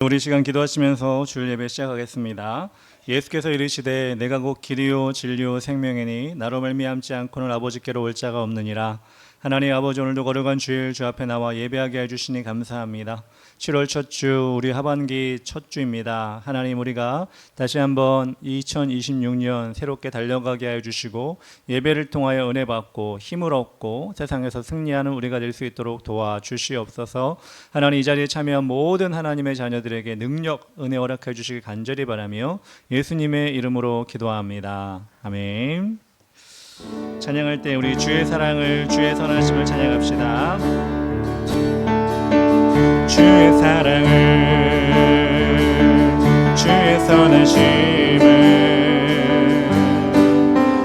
우리 시간 기도하시면서 주일 예배 시작하겠습니다. 예수께서 이르시되 내가 곧 길이요 진리요 생명이니 나로 말미암지 않고는 아버지께로 올 자가 없느니라. 하나님 아버지, 오늘도 거룩한 주일 주 앞에 나와 예배하게 해주시니 감사합니다. 7월 첫 주, 우리 하반기 첫 주입니다. 하나님, 우리가 다시 한번 2026년 새롭게 달려가게 해주시고 예배를 통하여 은혜 받고 힘을 얻고 세상에서 승리하는 우리가 될 수 있도록 도와주시옵소서. 하나님, 이 자리에 참여한 모든 하나님의 자녀들에게 능력, 은혜 허락해 주시기 간절히 바라며 예수님의 이름으로 기도합니다. 아멘. 찬양할 때 우리 주의 사랑을, 주의 선하심을 찬양합시다. 주의 사랑을, 주의 선하심을,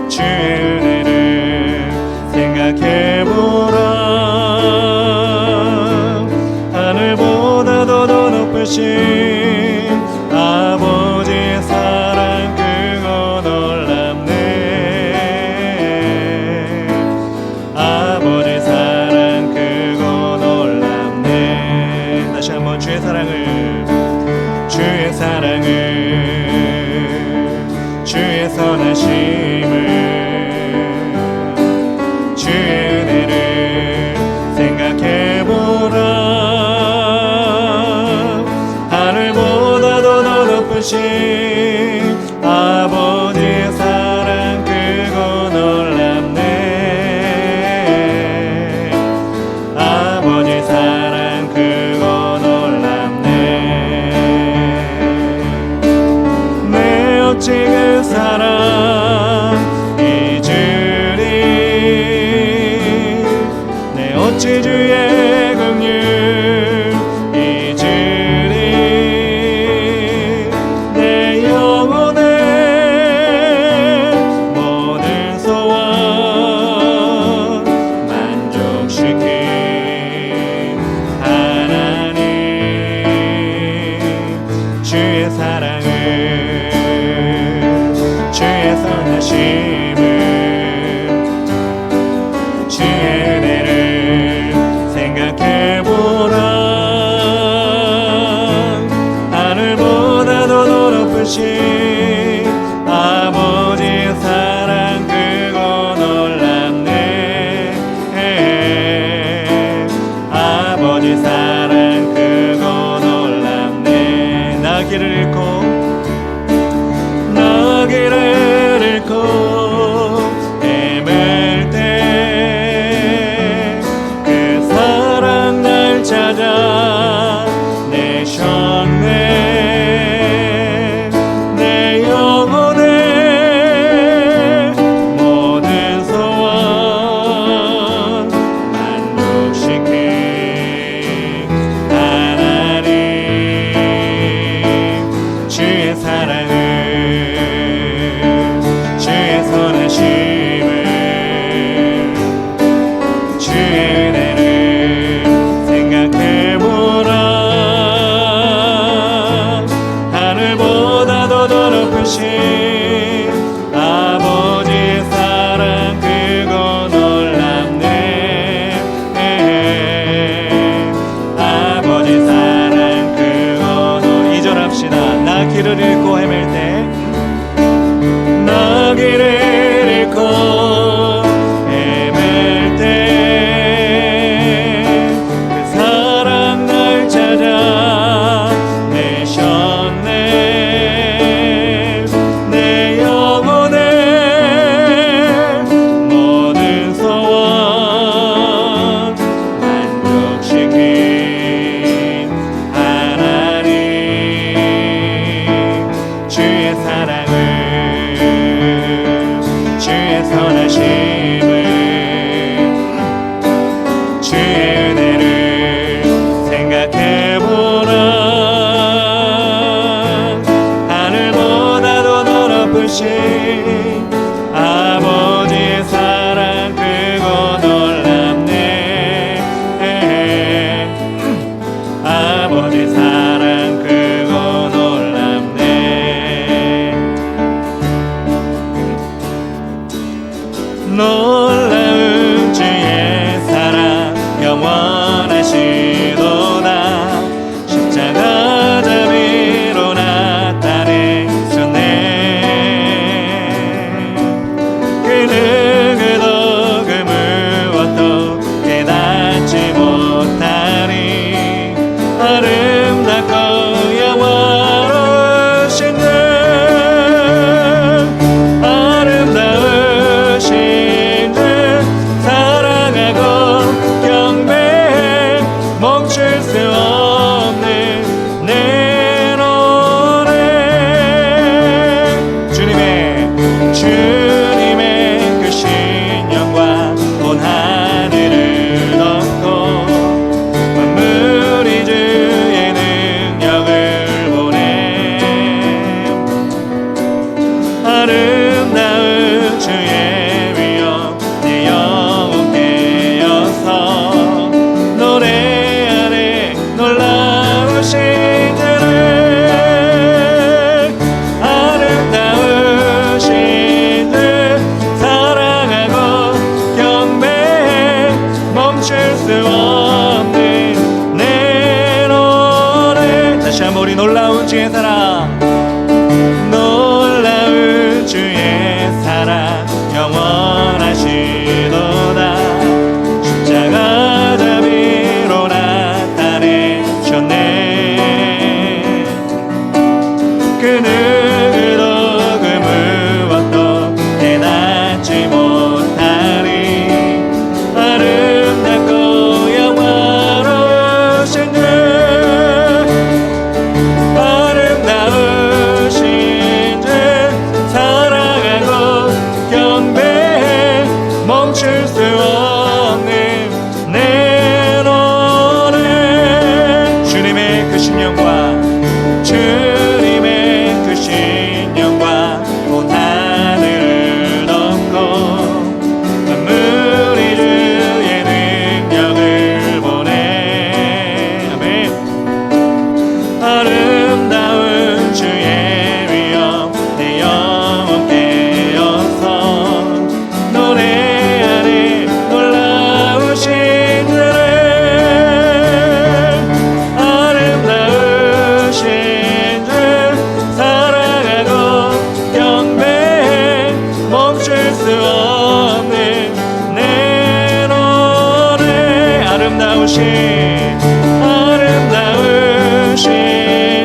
주의 은혜를 생각해보라. 하늘보다도 더 높으신 아버지의 사랑, 그거 놀랍네. 아버지 사랑, 그거 놀랍네. 다시 한번 주의 사랑을, 주의 사랑을, 주의 선하심을, 주의 은혜를 생각해보라. 하늘보다도 더 높으신 아버지의 사랑, 그거 놀랍네. 아버지 사랑, 그거 놀랍네. 내 어찌 그 사랑 잊으리. 내 어찌 주의 긍휼 잊으리. 내 영혼의 모든 소원 만족시킨 하나님, 주의 사랑을, 주의 선하심을, 주의 은혜를 생각해보라. 하늘보다도 더 높으신 아버지의 사랑, 그거 놀랍네. 아버지 사랑, 그거 놀랍네. 나 길을 잃고, 나 길을 잃고 헤맬 때 그 사랑 날 찾아 내셨네. 내 영혼의 모든 소원 만족시킨 하나님, 주의 사랑을, 주의 선하심을, 주의 은혜를 생각해보라. 하늘보다도 더 높으신 아버지의 사랑, 그거 놀랍네. 아버지 사랑, 그거 이절합시다. 나 길을 잃고 헤맬 때, 나 길을 잃고 헤맬 때 그 사랑 날 찾아 내셨네. 내 영혼의 모든 소원 만족시킨 하나님, 주의 다시 한번 우리 놀라운 주의 사랑, 놀라운 주의 사랑 영원하시도다. 십자가 자비로 나타내셨네. 그 누구도 그 무엇도 깨닫지 못하리. 아름답고 영화로우신 주, 아름다우신 주 사랑하고 경배해. 멈출 수 없는 내 노래. 주님의 크신 영광, 주님의 크신 영광 온 하늘을 덮고 만물이 주의 능력을 보내. 아멘. 아름다운 주의 위엄 내 영혼 깨어서 노래하리. 놀라우신 주를, 아름다우신 주 사랑하고 경배해. 멈출 수 없는 내 노래. 아름다우신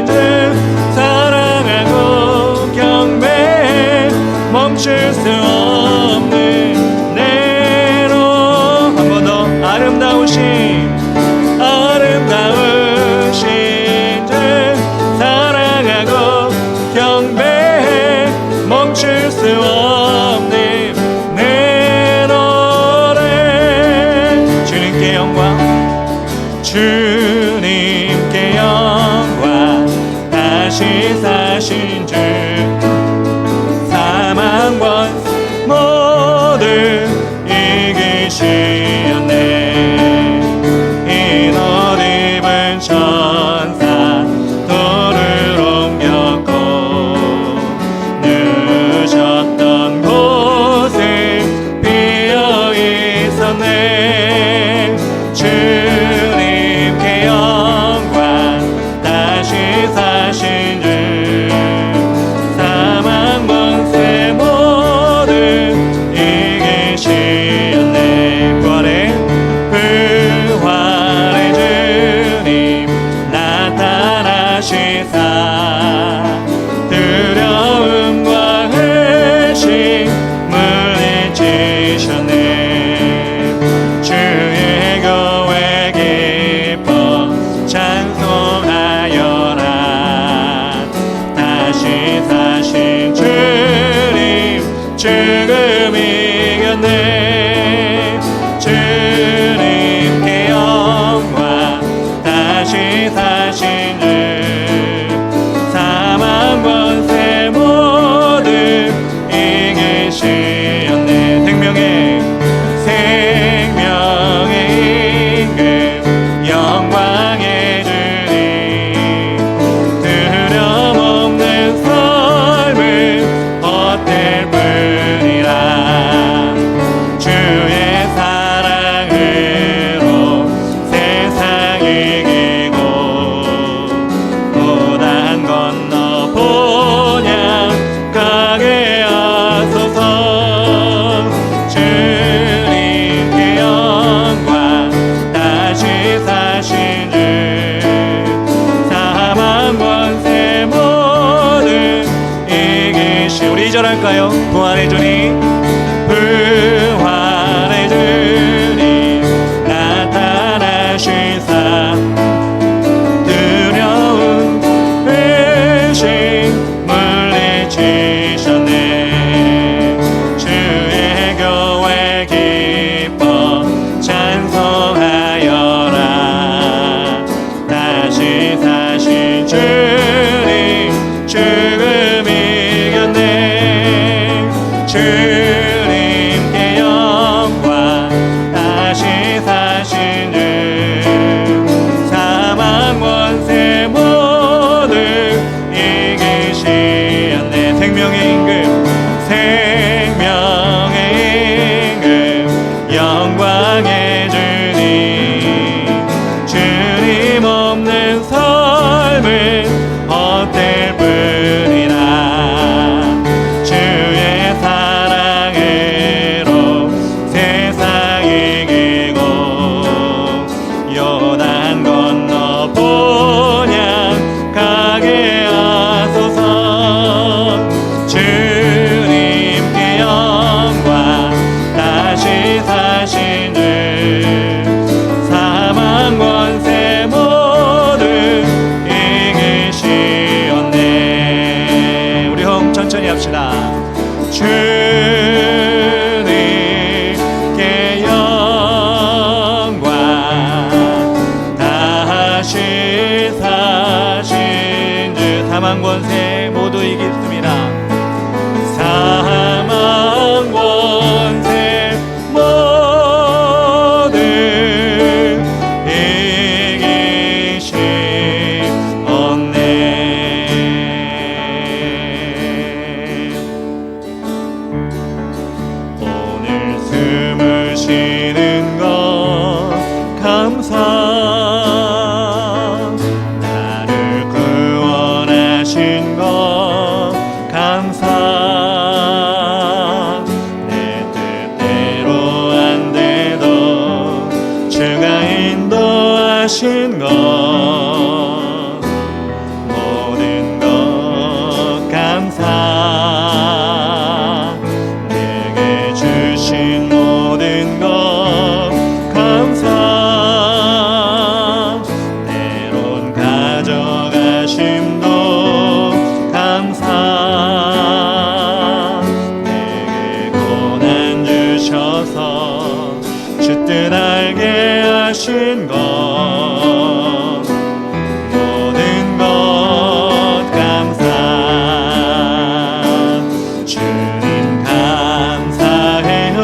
주 사랑하고 경배해. 멈출 수 없는 내 노래. 한 번 더. 아름다우신 주 사랑하고 경배해. 멈출 수 없는 내 노래. 주님께 영광, 주님께 영광. 다시 사신 주, 사망 권세 모두 이기시었네. 흰 옷 입은 천사 돌을 옮겼고 누셨던 곳에 비어 있었네. 주님께 영광. 다시 사신 주, 사망 권세 모두 이기시었네. 부활의 주님 나타나시사 두려움과 의심 물리치셨네. 주의 교회 기뻐 찬송하여라. 다시 사신 주님 죽음 이겼네. 주님께 영광. 다시 사신 주, 사망 권세 모두 이기시었네. 생명의 임금 영광의 주님, 두려움 없는 삶을 얻을 뿐이라. 주의 사랑으로 세상 이기고 무단 건너 본향 가게 하소서. 주님께 영광. 다시 사신 주, 사망 권세 모두 이기시. 우리 2절 할까요? 부활의 주님, 부활의 주님 나타나시사 두려움 의심 물리치셨네. 주의 교회 기뻐 찬송하여라. 다시 사신 주님 죽음 이겼네. 주님 사망 권세 모두 이겼습니다. 사망 권세 모두 이기시었네. 오늘 숨을 쉬는 것 감사, 나를 구원하신 것 감사, 내 뜻대로 안 돼도 주가 인도하신 것 모든 것 감사, 내게 주신 모든 것 감사, 때론 가져가심도 감사, 내게 고난 주셔서 주 뜻 알게 하신 것 모든 것 감사. 주님 감사해요.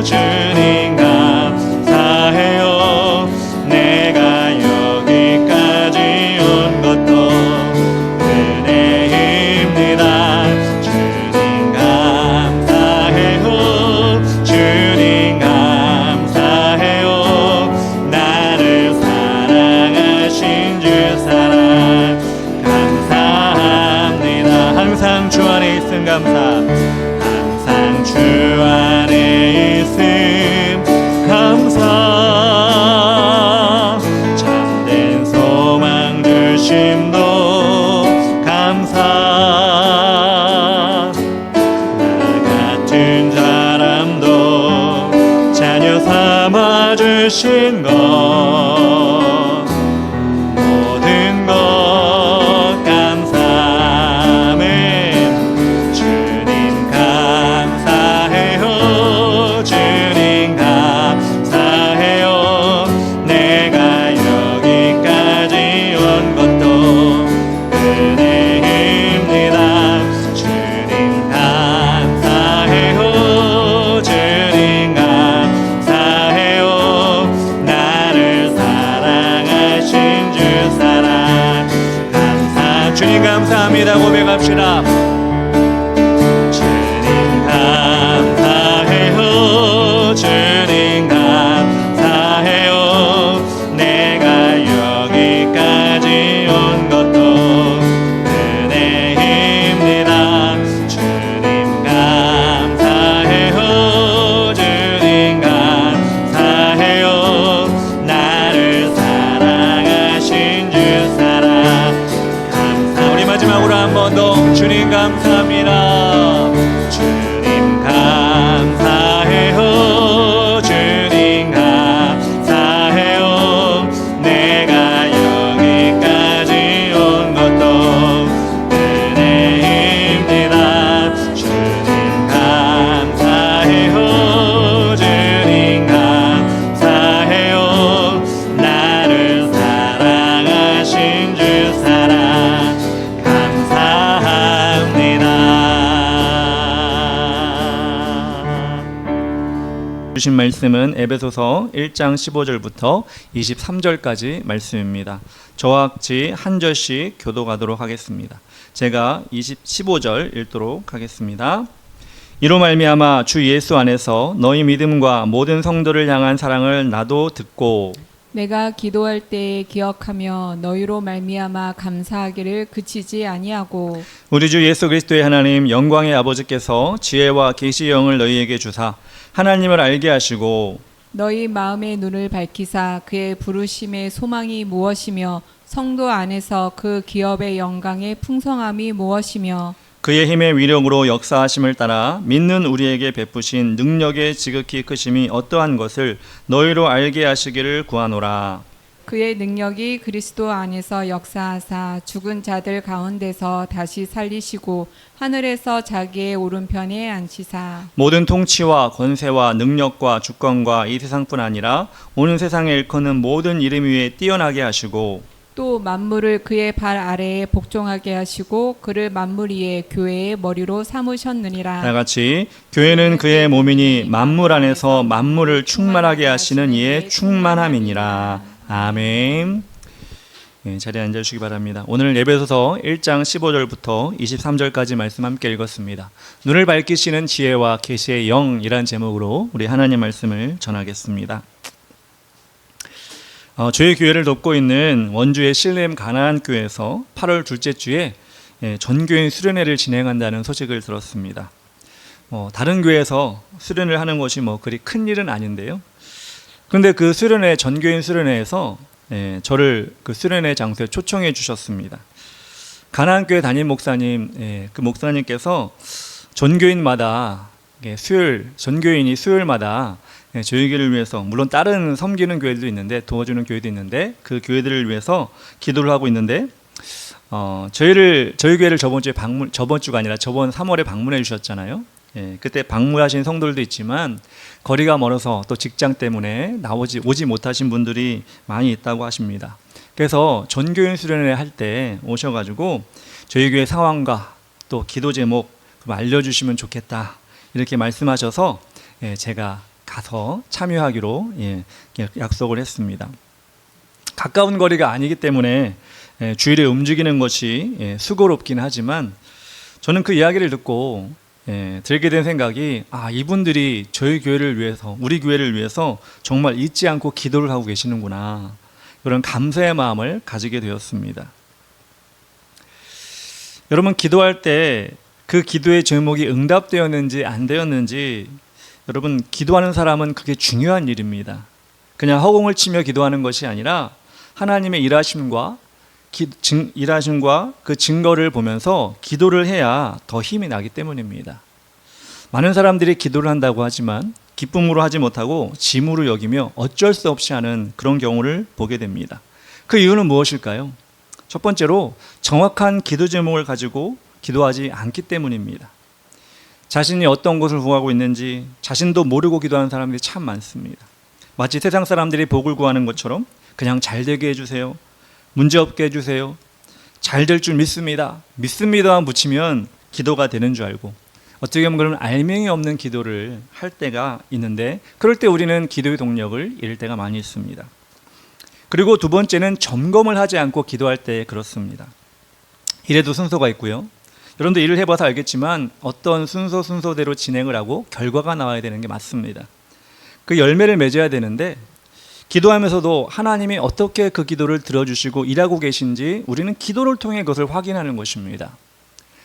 주님 감사해요. 내가 여기까지 온 것도 은혜입니다. 주님 감사해요. 주님 감사해요. 나를 사랑하신 주 사랑 감사합니다. 항상 주 안에 있음 감사, 항상 주 안에 있음 감사, 참된 소망 주심도 감사, 나 같은 사람도 자녀 삼아 주신 것 모든 것 감사. 아멘. 주님 감사해요. 주님 감사해요. 내가 여기까지 온 것도 은혜입니다. 주님 감사해요. 주님 감사해요. 나를 사랑하신 주 사랑 감사. 주님 감사합니다. 고백합시다. 주님 감사해요. 주님 감사해요. 내가 여기까지 온 것도 은혜입니다. 주님 감사해요. 주님 감사해요. 나를 사랑하신 주 사랑 감사. 우리 마지막으로 한 번 더 주님 감사합니다. 주님 감사해요. 주님 감사해요. 내가 여기까지 온 것도 은혜입니다. 주님 감사해요. 주님 감사해요. 나를 사랑하신 주 사랑 감사합니다. 주신 말씀은 에베소서 1장 15절부터 23절까지 말씀입니다. 저와 같이 한 절씩 교독하도록 하겠습니다. 제가 15절 읽도록 하겠습니다. 이로 말미암아 주 예수 안에서 너희 믿음과 모든 성도를 향한 사랑을 나도 듣고 내가 기도할 때에 기억하며 너희로 말미암아 감사하기를 그치지 아니하고 우리 주 예수 그리스도의 하나님 영광의 아버지께서 지혜와 계시의 영을 너희에게 주사 하나님을 알게 하시고 너희 마음의 눈을 밝히사 그의 부르심의 소망이 무엇이며 성도 안에서 그 기업의 영광의 풍성함이 무엇이며 그의 힘의 위력으로 역사하심을 따라 믿는 우리에게 베푸신 능력의 지극히 크심이 어떠한 것을 너희로 알게 하시기를 구하노라. 그의 능력이 그리스도 안에서 역사하사 죽은 자들 가운데서 다시 살리시고 하늘에서 자기의 오른편에 앉히사 모든 통치와 권세와 능력과 주권과 이 세상뿐 아니라 오는 세상에 일컫는 모든 이름 위에 뛰어나게 하시고 또 만물을 그의 발 아래에 복종하게 하시고 그를 만물 위에 교회의 머리로 삼으셨느니라. 다 같이 교회는 그의 몸이니 만물 안에서 만물을 충만하게 하시는 이의 충만함이니라. 아멘. 네, 자리에 앉아주시기 바랍니다. 오늘 예배소서 1장 15절부터 23절까지 말씀 함께 읽었습니다. 눈을 밝히시는 지혜와 계시의 영이란 제목으로 우리 하나님 말씀을 전하겠습니다. 저희 교회를 돕고 있는 원주의 실렘 가나안 교회에서 8월 둘째 주에 전교인 수련회를 진행한다는 소식을 들었습니다. 다른 교회에서 수련을 하는 것이 그리 큰 일은 아닌데요. 그런데 그 수련회, 전교인 수련회에서 저를 그 수련회 장소에 초청해 주셨습니다. 가나안 교회 담임 목사님, 그 목사님께서 전교인마다 전교인이 수요일마다 저희 교회를 위해서, 물론 다른 섬기는 교회도 있는데, 도와주는 교회도 있는데, 그 교회들을 위해서 기도를 하고 있는데, 저희 교회를 저번 주가 아니라 저번 3월에 방문해 주셨잖아요. 그때 방문하신 성도들도 있지만 거리가 멀어서 또 직장 때문에 오지 못하신 분들이 많이 있다고 하십니다. 그래서 전교인 수련회 할 때 오셔가지고 저희 교회 상황과 또 기도 제목 좀 알려주시면 좋겠다 이렇게 말씀하셔서 제가 가서 참여하기로 약속을 했습니다. 가까운 거리가 아니기 때문에 주일에 움직이는 것이 수고롭긴 하지만 저는 그 이야기를 듣고 들게 된 생각이, 이분들이 저희 교회를 위해서, 우리 교회를 위해서 정말 잊지 않고 기도를 하고 계시는구나, 그런 감사의 마음을 가지게 되었습니다. 여러분, 기도할 때 그 기도의 제목이 응답되었는지 안 되었는지, 여러분, 기도하는 사람은 그게 중요한 일입니다. 그냥 허공을 치며 기도하는 것이 아니라 하나님의 일하심과 그 증거를 보면서 기도를 해야 더 힘이 나기 때문입니다. 많은 사람들이 기도를 한다고 하지만 기쁨으로 하지 못하고 짐으로 여기며 어쩔 수 없이 하는 그런 경우를 보게 됩니다. 그 이유는 무엇일까요? 첫 번째로 정확한 기도 제목을 가지고 기도하지 않기 때문입니다. 자신이 어떤 것을 구하고 있는지 자신도 모르고 기도하는 사람들이 참 많습니다. 마치 세상 사람들이 복을 구하는 것처럼 그냥 잘 되게 해주세요, 문제없게 해주세요, 잘 될 줄 믿습니다만 붙이면 기도가 되는 줄 알고, 어떻게 보면 그런 알맹이 없는 기도를 할 때가 있는데, 그럴 때 우리는 기도의 동력을 잃을 때가 많이 있습니다. 그리고 두 번째는 점검을 하지 않고 기도할 때 그렇습니다. 이래도 순서가 있고요. 여러분도 일을 해봐서 알겠지만 어떤 순서대로 진행을 하고 결과가 나와야 되는 게 맞습니다. 그 열매를 맺어야 되는데, 기도하면서도 하나님이 어떻게 그 기도를 들어주시고 일하고 계신지 우리는 기도를 통해 그것을 확인하는 것입니다.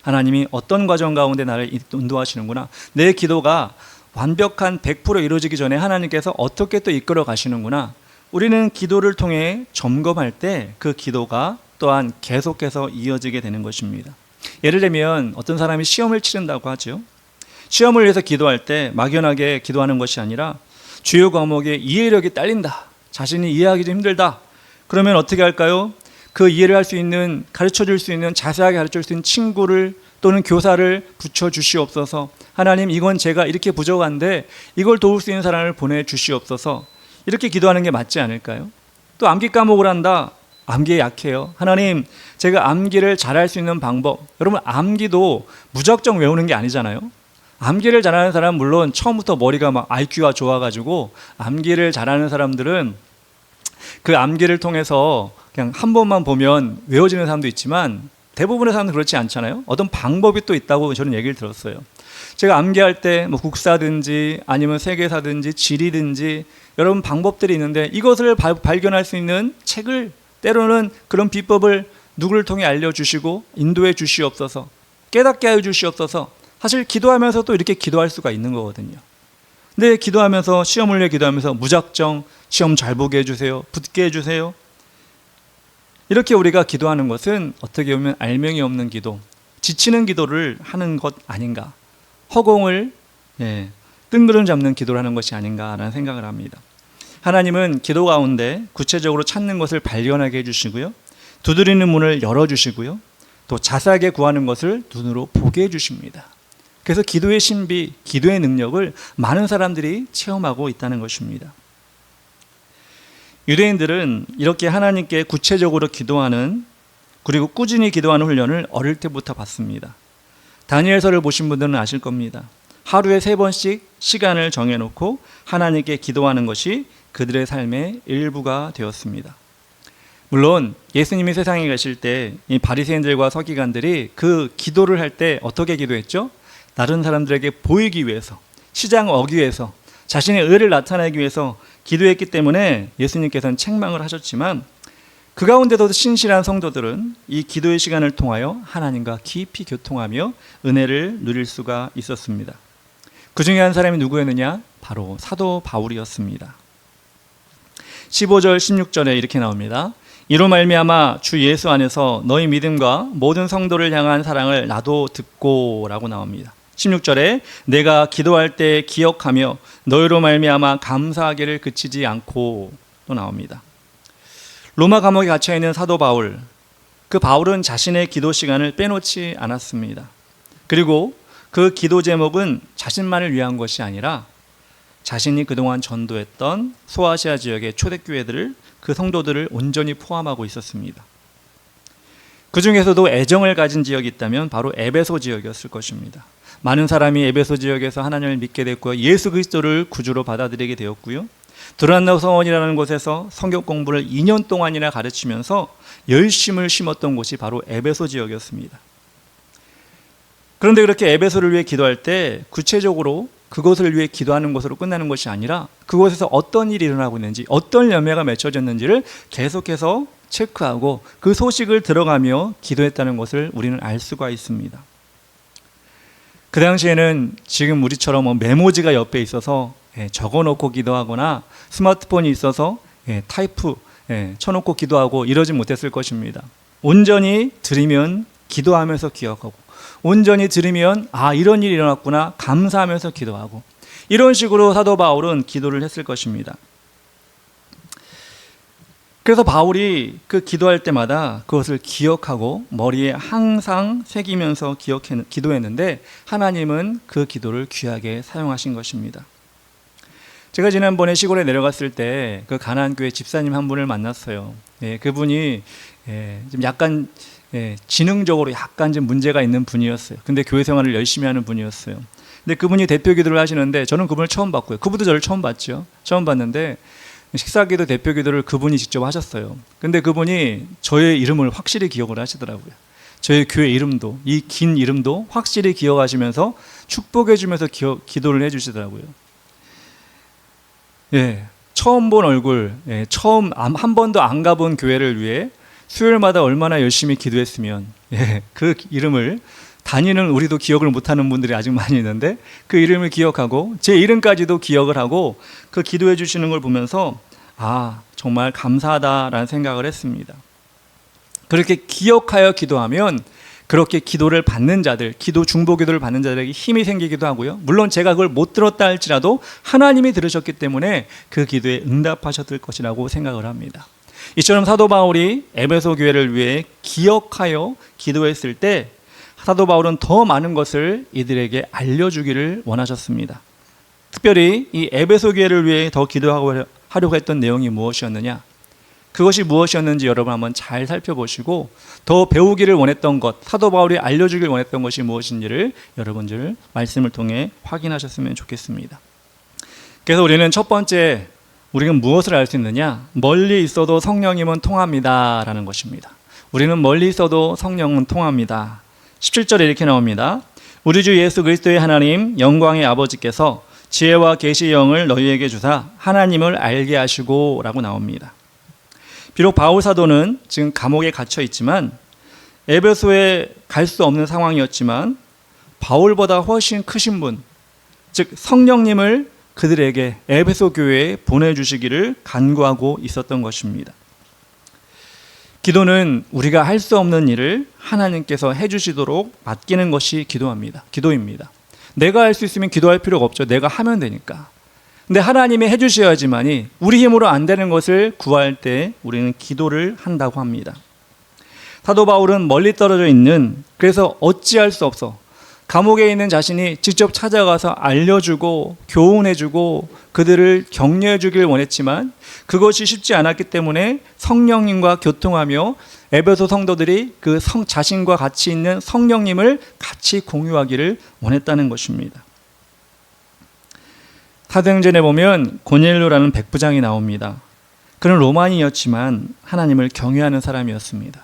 하나님이 어떤 과정 가운데 나를 인도하시는구나, 내 기도가 완벽한 100% 이루어지기 전에 하나님께서 어떻게 또 이끌어 가시는구나, 우리는 기도를 통해 점검할 때 그 기도가 또한 계속해서 이어지게 되는 것입니다. 예를 들면 어떤 사람이 시험을 치른다고 하죠. 시험을 위해서 기도할 때 막연하게 기도하는 것이 아니라 주요 과목에 이해력이 딸린다, 자신이 이해하기 좀 힘들다, 그러면 어떻게 할까요? 그 이해를 할 수 있는, 가르쳐줄 수 있는, 자세하게 가르쳐줄 수 있는 친구를 또는 교사를 붙여주시옵소서. 하나님, 이건 제가 이렇게 부족한데 이걸 도울 수 있는 사람을 보내주시옵소서. 이렇게 기도하는 게 맞지 않을까요? 또 암기 과목을 한다, 암기에 약해요. 하나님, 제가 암기를 잘할 수 있는 방법. 여러분, 암기도 무작정 외우는 게 아니잖아요. 암기를 잘하는 사람은 물론 처음부터 머리가 막 IQ가 좋아가지고, 암기를 잘하는 사람들은 그 암기를 통해서 그냥 한 번만 보면 외워지는 사람도 있지만 대부분의 사람은 그렇지 않잖아요. 어떤 방법이 또 있다고 저는 얘기를 들었어요. 제가 암기할 때 국사든지 아니면 세계사든지 지리든지 여러분 방법들이 있는데, 이것을 발견할 수 있는 책을, 때로는 그런 비법을 누구를 통해 알려주시고 인도해 주시옵소서, 깨닫게 하여 주시옵소서. 사실 기도하면서도 이렇게 기도할 수가 있는 거거든요. 근데 기도하면서, 시험을 위해 기도하면서 무작정 시험 잘 보게 해주세요, 붙게 해주세요, 이렇게 우리가 기도하는 것은 어떻게 보면 알맹이 없는 기도, 지치는 기도를 하는 것 아닌가, 허공을 뜬구름 잡는 기도를 하는 것이 아닌가라는 생각을 합니다. 하나님은 기도 가운데 구체적으로 찾는 것을 발견하게 해주시고요, 두드리는 문을 열어주시고요, 또 자세하게 구하는 것을 눈으로 보게 해주십니다. 그래서 기도의 신비, 기도의 능력을 많은 사람들이 체험하고 있다는 것입니다. 유대인들은 이렇게 하나님께 구체적으로 기도하는, 그리고 꾸준히 기도하는 훈련을 어릴 때부터 받습니다. 다니엘서를 보신 분들은 아실 겁니다. 하루에 3번씩 시간을 정해놓고 하나님께 기도하는 것이 그들의 삶의 일부가 되었습니다. 물론 예수님이 세상에 계실 때 이 바리새인들과 서기관들이 그 기도를 할 때 어떻게 기도했죠? 다른 사람들에게 보이기 위해서, 시장 어기 위해서, 자신의 의를 나타내기 위해서 기도했기 때문에 예수님께서는 책망을 하셨지만, 그 가운데도 신실한 성도들은 이 기도의 시간을 통하여 하나님과 깊이 교통하며 은혜를 누릴 수가 있었습니다. 그 중에 한 사람이 누구였느냐? 바로 사도 바울이었습니다. 15절 16절에 이렇게 나옵니다. 이로 말미암아 주 예수 안에서 너희 믿음과 모든 성도를 향한 사랑을 나도 듣고 라고 나옵니다. 16절에 내가 기도할 때 기억하며 너희로 말미암아 감사하기를 그치지 않고 또 나옵니다. 로마 감옥에 갇혀 있는 사도 바울, 그 바울은 자신의 기도 시간을 빼놓지 않았습니다. 그리고 그 기도 제목은 자신만을 위한 것이 아니라 자신이 그동안 전도했던 소아시아 지역의 초대교회들을, 그 성도들을 온전히 포함하고 있었습니다. 그 중에서도 애정을 가진 지역이 있다면 바로 에베소 지역이었을 것입니다. 많은 사람이 에베소 지역에서 하나님을 믿게 됐고요, 예수 그리스도를 구주로 받아들이게 되었고요, 드란노 서원이라는 곳에서 성경 공부를 2년 동안이나 가르치면서 열심을 심었던 곳이 바로 에베소 지역이었습니다. 그런데 그렇게 에베소를 위해 기도할 때 구체적으로 그것을 위해 기도하는 것으로 끝나는 것이 아니라 그곳에서 어떤 일이 일어나고 있는지, 어떤 열매가 맺혀졌는지를 계속해서 체크하고 그 소식을 들어가며 기도했다는 것을 우리는 알 수가 있습니다. 그 당시에는 지금 우리처럼 메모지가 옆에 있어서 적어놓고 기도하거나 스마트폰이 있어서 타이프 쳐놓고 기도하고 이러지 못했을 것입니다. 온전히 들으면 기도하면서 기억하고, 온전히 들으면 아, 이런 일이 일어났구나 감사하면서 기도하고, 이런 식으로 사도 바울은 기도를 했을 것입니다. 그래서 바울이 그 기도할 때마다 그것을 기억하고 머리에 항상 새기면서 기도했는데 하나님은 그 기도를 귀하게 사용하신 것입니다. 제가 지난번에 시골에 내려갔을 때 그 가나안 교회 집사님 한 분을 만났어요. 그분이 좀 약간 지능적으로 약간 좀 문제가 있는 분이었어요. 근데 교회 생활을 열심히 하는 분이었어요. 근데 그분이 대표 기도를 하시는데 저는 그분을 처음 봤고요. 그분도 저를 처음 봤죠. 처음 봤는데 식사기도 대표 기도를 그분이 직접 하셨어요. 근데 그분이 저의 이름을 확실히 기억을 하시더라고요. 저희 교회 이름도, 이 긴 이름도 확실히 기억하시면서 축복해 주면서 기도를 해 주시더라고요. 처음 본 얼굴, 처음 한 번도 안 가본 교회를 위해 수요일마다 얼마나 열심히 기도했으면 그 이름을, 다니는 우리도 기억을 못하는 분들이 아직 많이 있는데 그 이름을 기억하고 제 이름까지도 기억을 하고 그 기도해 주시는 걸 보면서 아, 정말 감사하다라는 생각을 했습니다. 그렇게 기억하여 기도하면 그렇게 기도를 받는 자들, 기도 중보 기도를 받는 자들에게 힘이 생기기도 하고요, 물론 제가 그걸 못 들었다 할지라도 하나님이 들으셨기 때문에 그 기도에 응답하셨을 것이라고 생각을 합니다. 이처럼 사도 바울이 에베소 교회를 위해 기억하여 기도했을 때 사도 바울은 더 많은 것을 이들에게 알려주기를 원하셨습니다. 특별히 이 에베소 교회를 위해 더 기도하려고 했던 내용이 무엇이었느냐, 그것이 무엇이었는지 여러분 한번 잘 살펴보시고 더 배우기를 원했던 것, 사도 바울이 알려주길 원했던 것이 무엇인지를 여러분들 말씀을 통해 확인하셨으면 좋겠습니다. 그래서 우리는 첫 번째, 우리는 무엇을 알 수 있느냐? 멀리 있어도 성령님은 통합니다 라는 것입니다. 우리는 멀리 있어도 성령은 통합니다. 17절에 이렇게 나옵니다. 우리 주 예수 그리스도의 하나님 영광의 아버지께서 지혜와 계시의 영을 너희에게 주사 하나님을 알게 하시고 라고 나옵니다. 비록 바울 사도는 지금 감옥에 갇혀 있지만 에베소에 갈 수 없는 상황이었지만 바울보다 훨씬 크신 분, 즉 성령님을 그들에게 에베소 교회에 보내주시기를 간구하고 있었던 것입니다. 기도는 우리가 할 수 없는 일을 하나님께서 해주시도록 맡기는 것이 기도입니다. 내가 할 수 있으면 기도할 필요가 없죠. 내가 하면 되니까. 근데 하나님이 해주셔야지만이 우리 힘으로 안 되는 것을 구할 때 우리는 기도를 한다고 합니다. 사도 바울은 멀리 떨어져 있는, 그래서 어찌할 수 없어 감옥에 있는 자신이 직접 찾아가서 알려주고 교훈해주고 그들을 격려해주길 원했지만 그것이 쉽지 않았기 때문에 성령님과 교통하며 에베소 성도들이 그 자신과 같이 있는 성령님을 같이 공유하기를 원했다는 것입니다. 사도행전에 보면 고넬료라는 백부장이 나옵니다. 그는 로마인이었지만 하나님을 경외하는 사람이었습니다.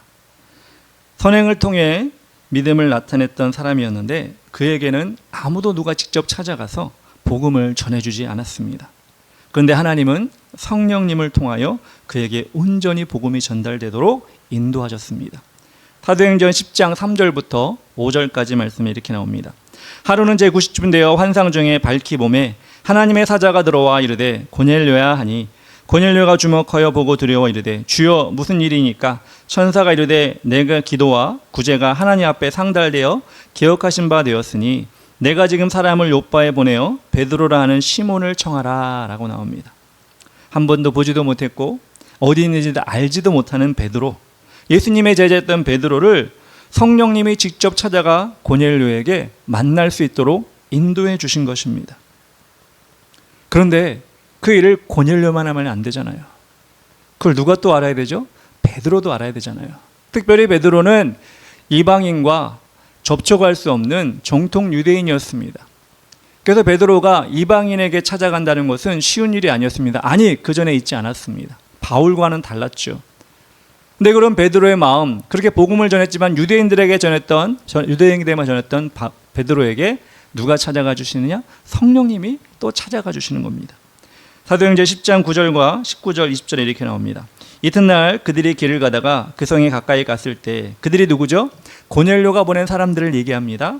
선행을 통해 믿음을 나타냈던 사람이었는데 그에게는 아무도 누가 직접 찾아가서 복음을 전해주지 않았습니다. 그런데 하나님은 성령님을 통하여 그에게 온전히 복음이 전달되도록 인도하셨습니다. 사도행전 10장 3절부터 5절까지 말씀이 이렇게 나옵니다. 하루는 제90쯤 되어 환상 중에 밝히 봄에 하나님의 사자가 들어와 이르되 고넬료야 하니 고넬료가 주목하여 보고 두려워 이르되 주여 무슨 일이니까? 천사가 이르되 내가 기도와 구제가 하나님 앞에 상달되어 기억하신 바 되었으니 내가 지금 사람을 요바에 보내어 베드로라 하는 시몬을 청하라 라고 나옵니다. 한 번도 보지도 못했고 어디 있는지도 알지도 못하는 베드로, 예수님의 제자였던 베드로를 성령님이 직접 찾아가 고넬료에게 만날 수 있도록 인도해 주신 것입니다. 그런데 그 일을 고넬료만 하면 안 되잖아요. 그걸 누가 또 알아야 되죠? 베드로도 알아야 되잖아요. 특별히 베드로는 이방인과 접촉할 수 없는 정통 유대인이었습니다. 그래서 베드로가 이방인에게 찾아간다는 것은 쉬운 일이 아니었습니다. 아니, 그 전에 있지 않았습니다. 바울과는 달랐죠. 근데 그런 베드로의 마음, 그렇게 복음을 전했지만 유대인들에게만 전했던 베드로에게 누가 찾아가 주시느냐? 성령님이 또 찾아가 주시는 겁니다. 사도행전 10장 9절과 19절 20절에 이렇게 나옵니다. 이튿날 그들이 길을 가다가 그 성에 가까이 갔을 때 그들이 누구죠? 고넬료가 보낸 사람들을 얘기합니다.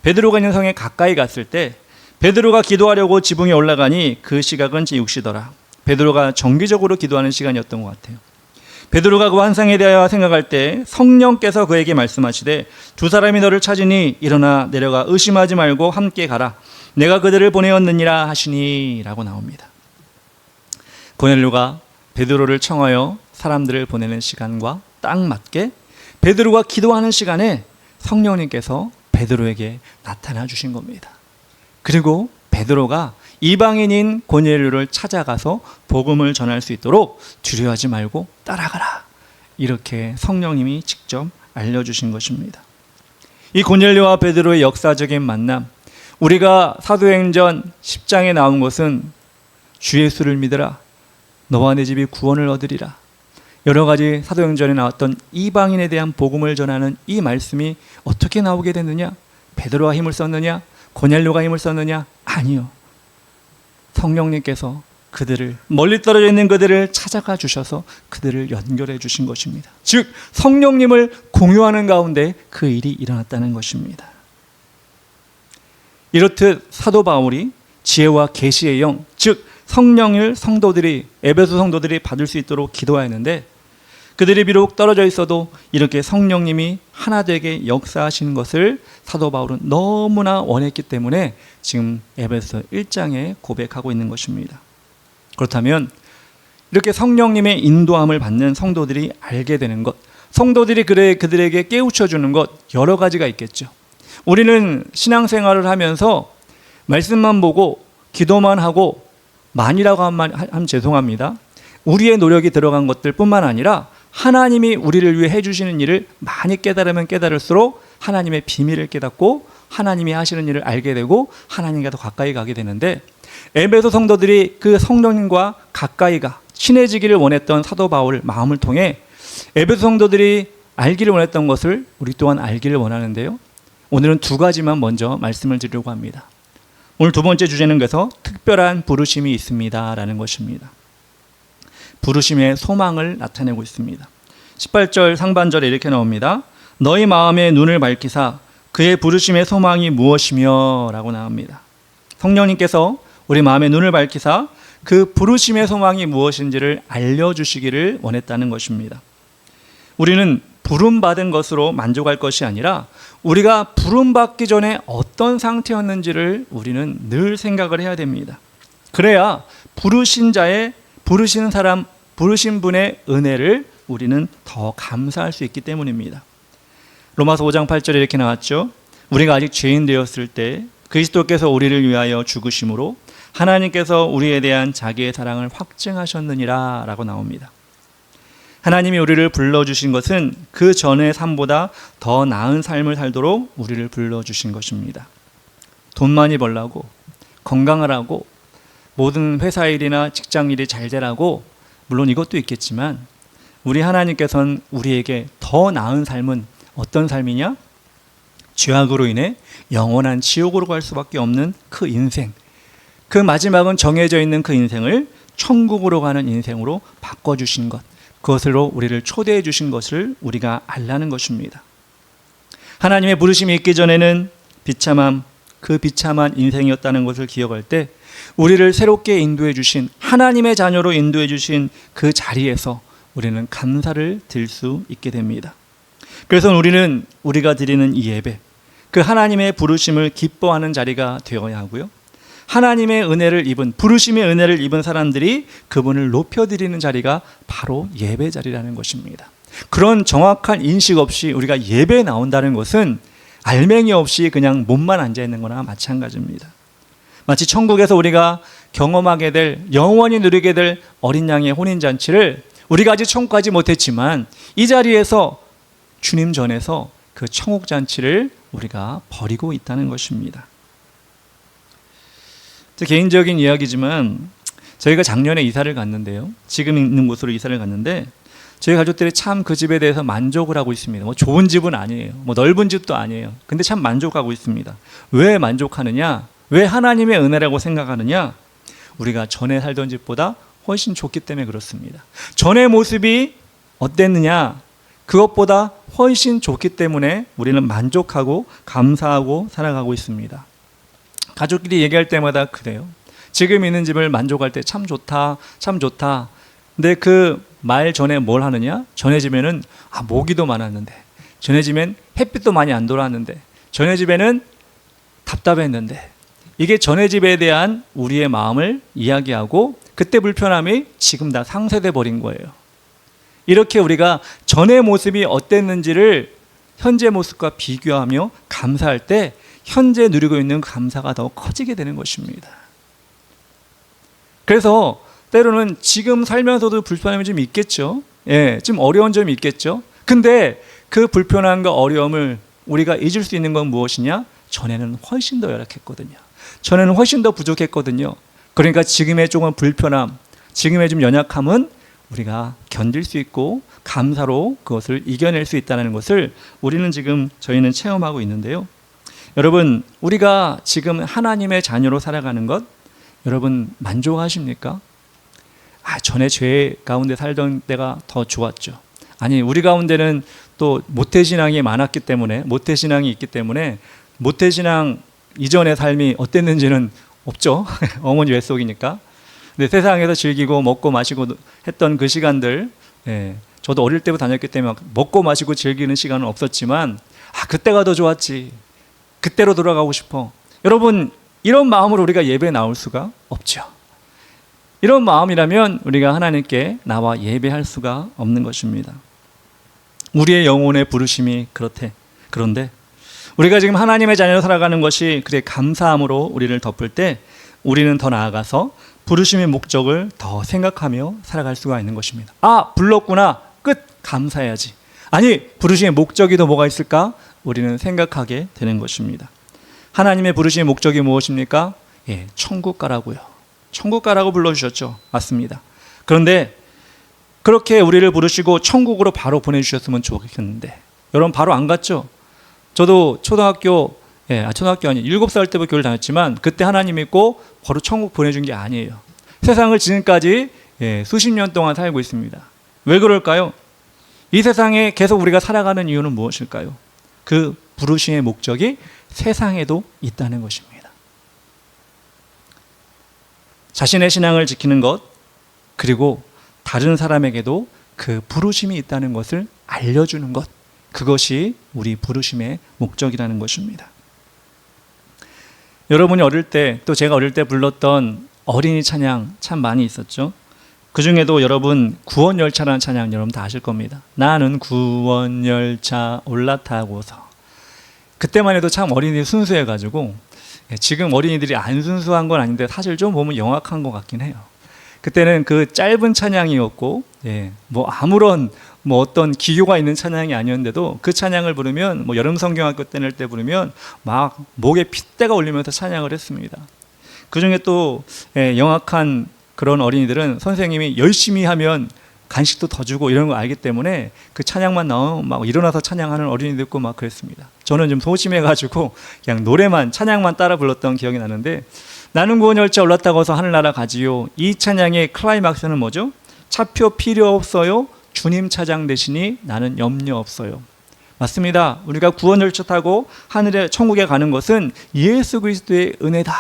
베드로가 있는 성에 가까이 갔을 때 베드로가 기도하려고 지붕에 올라가니 그 시각은 제6시더라. 베드로가 정기적으로 기도하는 시간이었던 것 같아요. 베드로가 그 환상에 대하여 생각할 때 성령께서 그에게 말씀하시되 두 사람이 너를 찾으니 일어나 내려가 의심하지 말고 함께 가라. 내가 그들을 보내었느니라 하시니 라고 나옵니다. 고넬료가 베드로를 청하여 사람들을 보내는 시간과 딱 맞게 베드로가 기도하는 시간에 성령님께서 베드로에게 나타나 주신 겁니다. 그리고 베드로가 이방인인 고넬료를 찾아가서 복음을 전할 수 있도록 두려워하지 말고 따라가라. 이렇게 성령님이 직접 알려주신 것입니다. 이 고넬료와 베드로의 역사적인 만남, 우리가 사도행전 10장에 나온 것은 주 예수를 믿으라. 너와 내 집이 구원을 얻으리라. 여러 가지 사도행전에 나왔던 이방인에 대한 복음을 전하는 이 말씀이 어떻게 나오게 됐느냐? 베드로가 힘을 썼느냐? 고넬료가 힘을 썼느냐? 아니요. 성령님께서 그들을, 멀리 떨어져 있는 그들을 찾아가 주셔서 그들을 연결해 주신 것입니다. 즉 성령님을 공유하는 가운데 그 일이 일어났다는 것입니다. 이렇듯 사도 바울이 지혜와 계시의 영, 즉 성령을 에베소 성도들이 받을 수 있도록 기도하였는데 그들이 비록 떨어져 있어도 이렇게 성령님이 하나 되게 역사하시는 것을 사도 바울은 너무나 원했기 때문에 지금 에베소 1장에 고백하고 있는 것입니다. 그렇다면 이렇게 성령님의 인도함을 받는 성도들이 알게 되는 것, 성도들이 그들에게 깨우쳐 주는 것 여러 가지가 있겠죠. 우리는 신앙생활을 하면서 말씀만 보고 기도만 하고 만이라고 하면 죄송합니다. 우리의 노력이 들어간 것들 뿐만 아니라 하나님이 우리를 위해 해주시는 일을 많이 깨달으면 깨달을수록 하나님의 비밀을 깨닫고 하나님이 하시는 일을 알게 되고 하나님과 더 가까이 가게 되는데 에베소 성도들이 그 성령님과 가까이가 친해지기를 원했던 사도 바울 마음을 통해 에베소 성도들이 알기를 원했던 것을 우리 또한 알기를 원하는데요. 오늘은 두 가지만 먼저 말씀을 드리려고 합니다. 오늘 두 번째 주제는 그래서 특별한 부르심이 있습니다 라는 것입니다. 부르심의 소망을 나타내고 있습니다. 18절 상반절에 이렇게 나옵니다. 너희 마음의 눈을 밝히사 그의 부르심의 소망이 무엇이며 라고 나옵니다. 성령님께서 우리 마음의 눈을 밝히사 그 부르심의 소망이 무엇인지를 알려주시기를 원했다는 것입니다. 우리는 부름받은 것으로 만족할 것이 아니라 우리가 부름받기 전에 어떤 상태였는지를 우리는 늘 생각을 해야 됩니다. 그래야 부르신 사람, 부르신 분의 은혜를 우리는 더 감사할 수 있기 때문입니다. 로마서 5장 8절에 이렇게 나왔죠. 우리가 아직 죄인 되었을 때 그리스도께서 우리를 위하여 죽으심으로 하나님께서 우리에 대한 자기의 사랑을 확증하셨느니라 라고 나옵니다. 하나님이 우리를 불러주신 것은 그 전의 삶보다 더 나은 삶을 살도록 우리를 불러주신 것입니다. 돈 많이 벌라고, 건강하라고, 모든 회사 일이나 직장 일이 잘 되라고, 물론 이것도 있겠지만 우리 하나님께서는 우리에게 더 나은 삶은 어떤 삶이냐? 죄악으로 인해 영원한 지옥으로 갈 수밖에 없는 그 인생, 그 마지막은 정해져 있는 그 인생을 천국으로 가는 인생으로 바꿔주신 것, 그것으로 우리를 초대해 주신 것을 우리가 알라는 것입니다. 하나님의 부르심이 있기 전에는 그 비참한 인생이었다는 것을 기억할 때 우리를 새롭게 인도해 주신, 하나님의 자녀로 인도해 주신 그 자리에서 우리는 감사를 드릴 수 있게 됩니다. 그래서 우리는 우리가 드리는 이 예배, 그 하나님의 부르심을 기뻐하는 자리가 되어야 하고요, 하나님의 은혜를 입은, 부르심의 은혜를 입은 사람들이 그분을 높여드리는 자리가 바로 예배 자리라는 것입니다. 그런 정확한 인식 없이 우리가 예배에 나온다는 것은 알맹이 없이 그냥 몸만 앉아있는 거나 마찬가지입니다. 마치 천국에서 우리가 경험하게 될, 영원히 누리게 될 어린 양의 혼인잔치를 우리가 아직 천국 가지 못했지만 이 자리에서 주님 전에서 그 청옥잔치를 우리가 벌이고 있다는 것입니다. 개인적인 이야기지만 저희가 작년에 이사를 갔는데요, 지금 있는 곳으로 이사를 갔는데 저희 가족들이 참 그 집에 대해서 만족을 하고 있습니다. 뭐 좋은 집은 아니에요, 뭐 넓은 집도 아니에요. 근데 참 만족하고 있습니다. 왜 만족하느냐? 왜 하나님의 은혜라고 생각하느냐? 우리가 전에 살던 집보다 훨씬 좋기 때문에 그렇습니다. 전의 모습이 어땠느냐? 그것보다 훨씬 좋기 때문에 우리는 만족하고 감사하고 살아가고 있습니다. 가족끼리 얘기할 때마다 그래요. 지금 있는 집을 만족할 때 참 좋다, 참 좋다. 근데 그 말 전에 뭘 하느냐? 전에 집에는 모기도 많았는데, 전에 집엔 햇빛도 많이 안 돌아왔는데, 전에 집에는 답답했는데, 이게 전에 집에 대한 우리의 마음을 이야기하고 그때 불편함이 지금 다 상쇄돼 버린 거예요. 이렇게 우리가 전의 모습이 어땠는지를 현재 모습과 비교하며 감사할 때 현재 누리고 있는 감사가 더 커지게 되는 것입니다. 그래서 때로는 지금 살면서도 불편함이 좀 있겠죠. 좀 어려운 점이 있겠죠. 근데 그 불편함과 어려움을 우리가 잊을 수 있는 건 무엇이냐? 전에는 훨씬 더 열악했거든요. 전에는 훨씬 더 부족했거든요. 그러니까 지금의 조금 불편함, 지금의 좀 연약함은 우리가 견딜 수 있고 감사로 그것을 이겨낼 수 있다는 것을 저희는 체험하고 있는데요. 여러분, 우리가 지금 하나님의 자녀로 살아가는 것, 여러분 만족하십니까? 전에 죄 가운데 살던 때가 더 좋았죠. 아니, 우리 가운데는 또 모태신앙이 많았기 때문에, 모태신앙이 있기 때문에 모태신앙 이전의 삶이 어땠는지는 없죠. 어머니 뱃속이니까. 근데 세상에서 즐기고 먹고 마시고 했던 그 시간들, 저도 어릴 때부터 다녔기 때문에 먹고 마시고 즐기는 시간은 없었지만 그때가 더 좋았지, 그때로 돌아가고 싶어. 여러분, 이런 마음으로 우리가 예배에 나올 수가 없죠. 이런 마음이라면 우리가 하나님께 나와 예배할 수가 없는 것입니다. 우리의 영혼의 부르심이 그렇대. 그런데 우리가 지금 하나님의 자녀로 살아가는 것이 그래 감사함으로 우리를 덮을 때 우리는 더 나아가서 부르심의 목적을 더 생각하며 살아갈 수가 있는 것입니다. 불렀구나, 끝, 감사해야지. 아니, 부르심의 목적이 더 뭐가 있을까? 우리는 생각하게 되는 것입니다. 하나님의 부르심의 목적이 무엇입니까? 천국 가라고요. 천국 가라고 불러주셨죠. 맞습니다. 그런데 그렇게 우리를 부르시고 천국으로 바로 보내주셨으면 좋겠는데, 여러분 바로 안 갔죠? 저도 초등학교 아니 7살 때부터 교회를 다녔지만 그때 하나님 믿고 바로 천국 보내준 게 아니에요. 세상을 지금까지 수십 년 동안 살고 있습니다. 왜 그럴까요? 이 세상에 계속 우리가 살아가는 이유는 무엇일까요? 그 부르심의 목적이 세상에도 있다는 것입니다. 자신의 신앙을 지키는 것, 그리고 다른 사람에게도 그 부르심이 있다는 것을 알려주는 것, 그것이 우리 부르심의 목적이라는 것입니다. 여러분이 어릴 때, 또 제가 어릴 때 불렀던 어린이 찬양 참 많이 있었죠. 그 중에도 여러분 구원열차라는 찬양 여러분 다 아실 겁니다. 나는 구원열차 올라타고서. 그때만 해도 참 어린이들이 순수해가지고, 지금 어린이들이 안 순수한 건 아닌데 사실 좀 보면 영악한 것 같긴 해요. 그때는 그 짧은 찬양이었고, 뭐 아무런 뭐 어떤 기교가 있는 찬양이 아니었는데도 그 찬양을 부르면, 뭐 여름 성경학교 때 부르면 막 목에 핏대가 올리면서 찬양을 했습니다. 그 중에 또 영악한 그런 어린이들은 선생님이 열심히 하면 간식도 더 주고 이런 거 알기 때문에 그 찬양만 나오면 막 일어나서 찬양하는 어린이도 있고 막 그랬습니다. 저는 좀 소심해가지고 그냥 노래만, 찬양만 따라 불렀던 기억이 나는데, 나는 구원 열차 올랐다고 해서 하늘나라 가지요. 이 찬양의 클라이막스는 뭐죠? 차표 필요 없어요. 주님 차장 되시니 나는 염려 없어요. 맞습니다. 우리가 구원 열차 타고 하늘에 천국에 가는 것은 예수 그리스도의 은혜다.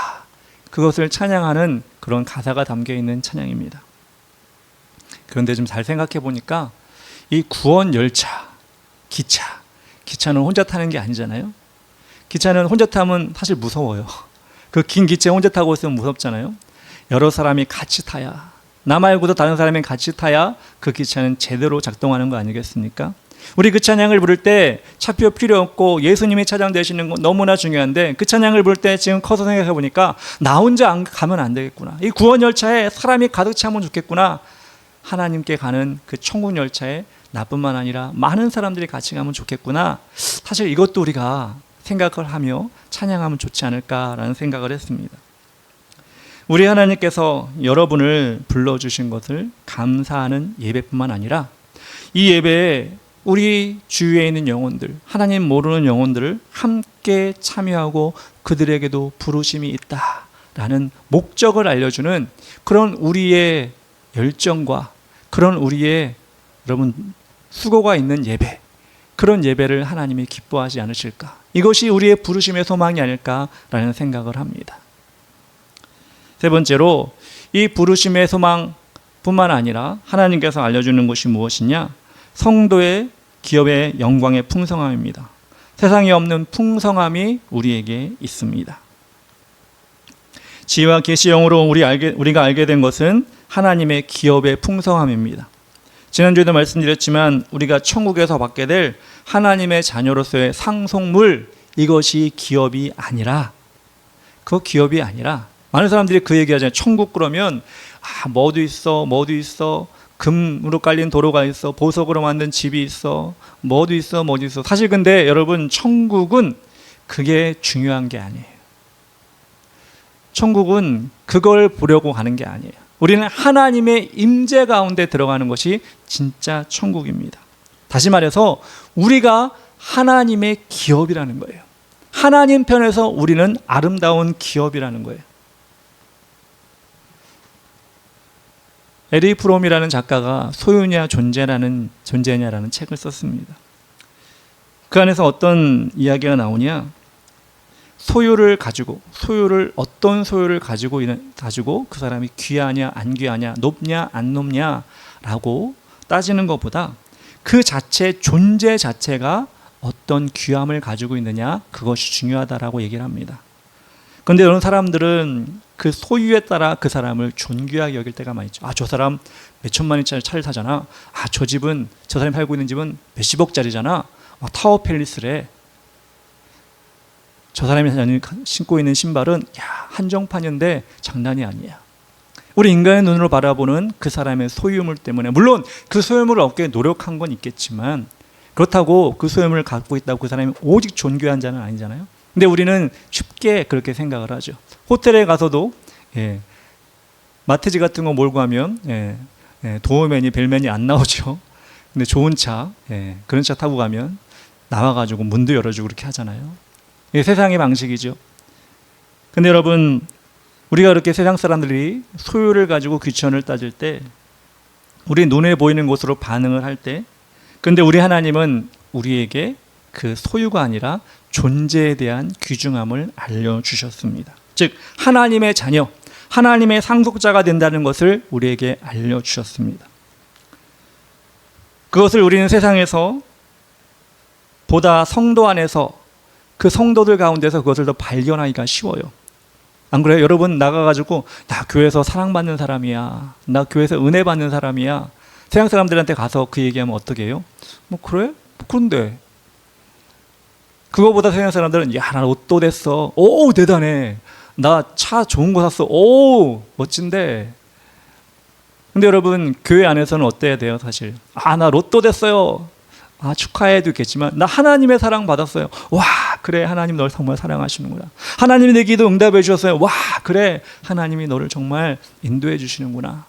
그것을 찬양하는 그런 가사가 담겨 있는 찬양입니다. 그런데 좀 잘 생각해 보니까 이 구원 열차, 기차는 혼자 타는 게 아니잖아요. 기차는 혼자 타면 사실 무서워요. 그 긴 기차 혼자 타고 있으면 무섭잖아요. 여러 사람이 같이 타야, 나 말고도 다른 사람이 같이 타야 그 기차는 제대로 작동하는 거 아니겠습니까? 우리 그 찬양을 부를 때 차표 필요 없고 예수님이 차장 되시는 건 너무나 중요한데, 그 찬양을 부를 때 지금 커서 생각해 보니까 나 혼자 가면 안 되겠구나. 이 구원 열차에 사람이 가득 차면 좋겠구나. 하나님께 가는 그 천국 열차에 나뿐만 아니라 많은 사람들이 같이 가면 좋겠구나. 사실 이것도 우리가 생각을 하며 찬양하면 좋지 않을까라는 생각을 했습니다. 우리 하나님께서 여러분을 불러주신 것을 감사하는 예배뿐만 아니라 이 예배에 우리 주위에 있는 영혼들, 하나님 모르는 영혼들을 함께 참여하고 그들에게도 부르심이 있다라는 목적을 알려주는 그런 우리의 열정과 그런 우리의 여러분 수고가 있는 예배, 그런 예배를 하나님이 기뻐하지 않으실까? 이것이 우리의 부르심의 소망이 아닐까라는 생각을 합니다. 세 번째로, 이 부르심의 소망뿐만 아니라 하나님께서 알려주는 것이 무엇이냐? 성도의 기업의 영광의 풍성함입니다. 세상에 없는 풍성함이 우리에게 있습니다. 지혜와 계시 영으로 우리가 알게 된 것은 하나님의 기업의 풍성함입니다. 지난주에도 말씀드렸지만 우리가 천국에서 받게 될 하나님의 자녀로서의 상속물, 이것이 기업이 아니라, 그 기업이 아니라, 많은 사람들이 그 얘기하잖아요. 천국 그러면 뭐도 있어, 금으로 깔린 도로가 있어, 보석으로 만든 집이 있어, 뭐도 있어. 사실 근데 여러분, 천국은 그게 중요한 게 아니에요. 천국은 그걸 보려고 가는 게 아니에요. 우리는 하나님의 임재 가운데 들어가는 것이 진짜 천국입니다. 다시 말해서 우리가 하나님의 기업이라는 거예요. 하나님 편에서 우리는 아름다운 기업이라는 거예요. 에리 프롬이라는 작가가 소유냐 존재냐라는 책을 썼습니다. 그 안에서 어떤 이야기가 나오냐? 어떤 소유를 가지고 그 사람이 귀하냐 안 귀하냐, 높냐 안 높냐라고 따지는 것보다 그 존재 자체가 어떤 귀함을 가지고 있느냐, 그것이 중요하다라고 얘기를 합니다. 그런데 어느 사람들은 그 소유에 따라 그 사람을 존귀하게 여길 때가 많이 있죠. 저 사람 몇 천만원짜리 차를 타잖아. 저 사람이 살고 있는 집은 몇십억짜리잖아. 타워 팰리스래. 저 사람이 신고 있는 신발은 한정판인데 장난이 아니야. 우리 인간의 눈으로 바라보는 그 사람의 소유물 때문에, 물론 그 소유물을 얻기 위해 노력한 건 있겠지만, 그렇다고 그 소유물을 갖고 있다고 그 사람이 오직 존귀한 자는 아니잖아요. 근데 우리는 쉽게 그렇게 생각을 하죠. 호텔에 가서도 마트지 같은 거 몰고 가면 도어맨이 벨맨이 안 나오죠. 근데 좋은 차, 그런 차 타고 가면 나와가지고 문도 열어주고 그렇게 하잖아요. 이게 세상의 방식이죠. 근데 여러분, 우리가 그렇게 세상 사람들이 소유를 가지고 귀천을 따질 때, 우리 눈에 보이는 것으로 반응을 할 때, 근데 우리 하나님은 우리에게 그 소유가 아니라 존재에 대한 귀중함을 알려주셨습니다. 즉 하나님의 자녀, 하나님의 상속자가 된다는 것을 우리에게 알려주셨습니다. 그것을 우리는 세상에서 보다 성도 안에서, 그 성도들 가운데서 그것을 더 발견하기가 쉬워요. 안 그래요? 여러분 나가가지고 나 교회에서 사랑받는 사람이야, 나 교회에서 은혜 받는 사람이야, 세상 사람들한테 가서 그 얘기하면 어떻게 해요? 그래? 그런데 그거보다 세상 사람들은 야, 나 로또 됐어. 오, 대단해. 나 차 좋은 거 샀어. 오, 멋진데. 근데 여러분, 교회 안에서는 어때야 돼요, 사실? 아, 나 로또 됐어요. 아, 축하해도 있겠지만 나 하나님의 사랑 받았어요. 와, 그래, 하나님 널 정말 사랑하시는구나. 하나님이 내 기도 응답해 주셨어요. 와, 그래, 하나님이 너를 정말 인도해 주시는구나.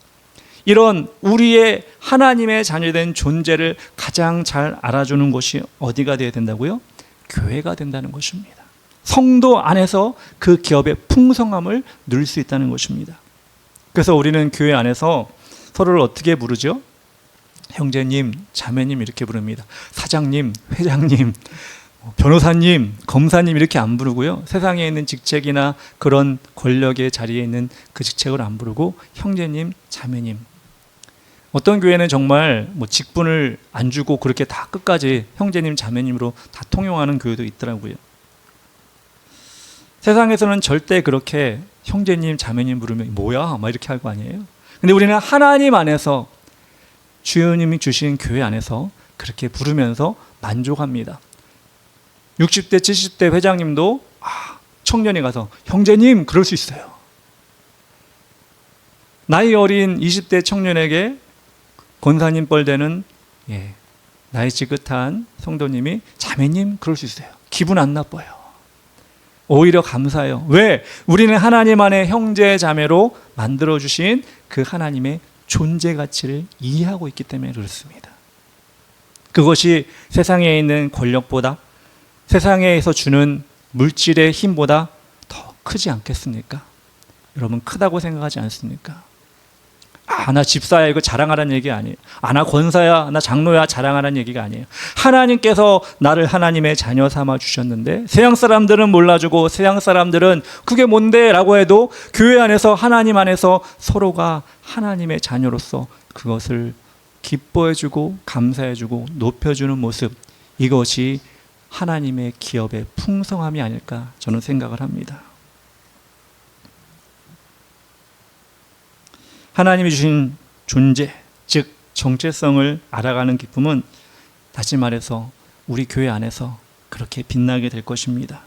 이런 우리의 하나님의 자녀된 존재를 가장 잘 알아주는 곳이 어디가 되어야 된다고요? 교회가 된다는 것입니다. 성도 안에서 그 기업의 풍성함을 누릴 수 있다는 것입니다. 그래서 우리는 교회 안에서 서로를 어떻게 부르죠? 형제님, 자매님 이렇게 부릅니다. 사장님, 회장님, 변호사님, 검사님 이렇게 안 부르고요. 세상에 있는 직책이나 그런 권력의 자리에 있는 그 직책을 안 부르고 형제님, 자매님. 어떤 교회는 정말 뭐 직분을 안 주고 그렇게 다 끝까지 형제님, 자매님으로 다 통용하는 교회도 있더라고요. 세상에서는 절대 그렇게 형제님, 자매님 부르면 뭐야? 막 이렇게 할 거 아니에요. 근데 우리는 하나님 안에서 주님이 주신 교회 안에서 그렇게 부르면서 만족합니다. 60대, 70대 회장님도 청년이 가서 형제님 그럴 수 있어요. 나이 어린 20대 청년에게 권사님 뻘되는 나이 지긋한 성도님이 자매님 그럴 수 있어요. 기분 안 나빠요. 오히려 감사해요. 왜? 우리는 하나님 안에 형제 자매로 만들어주신 그 하나님의 존재 가치를 이해하고 있기 때문에 그렇습니다. 그것이 세상에 있는 권력보다, 세상에서 주는 물질의 힘보다 더 크지 않겠습니까? 여러분, 크다고 생각하지 않습니까? 나 집사야 이거 자랑하라는 얘기 아니에요. 나 권사야, 나 장로야 자랑하라는 얘기가 아니에요. 하나님께서 나를 하나님의 자녀 삼아 주셨는데 세상 사람들은 몰라주고 세상 사람들은 그게 뭔데? 라고 해도 교회 안에서 하나님 안에서 서로가 하나님의 자녀로서 그것을 기뻐해주고 감사해주고 높여주는 모습, 이것이 하나님의 기업의 풍성함이 아닐까 저는 생각을 합니다. 하나님이 주신 존재, 즉 정체성을 알아가는 기쁨은 다시 말해서 우리 교회 안에서 그렇게 빛나게 될 것입니다.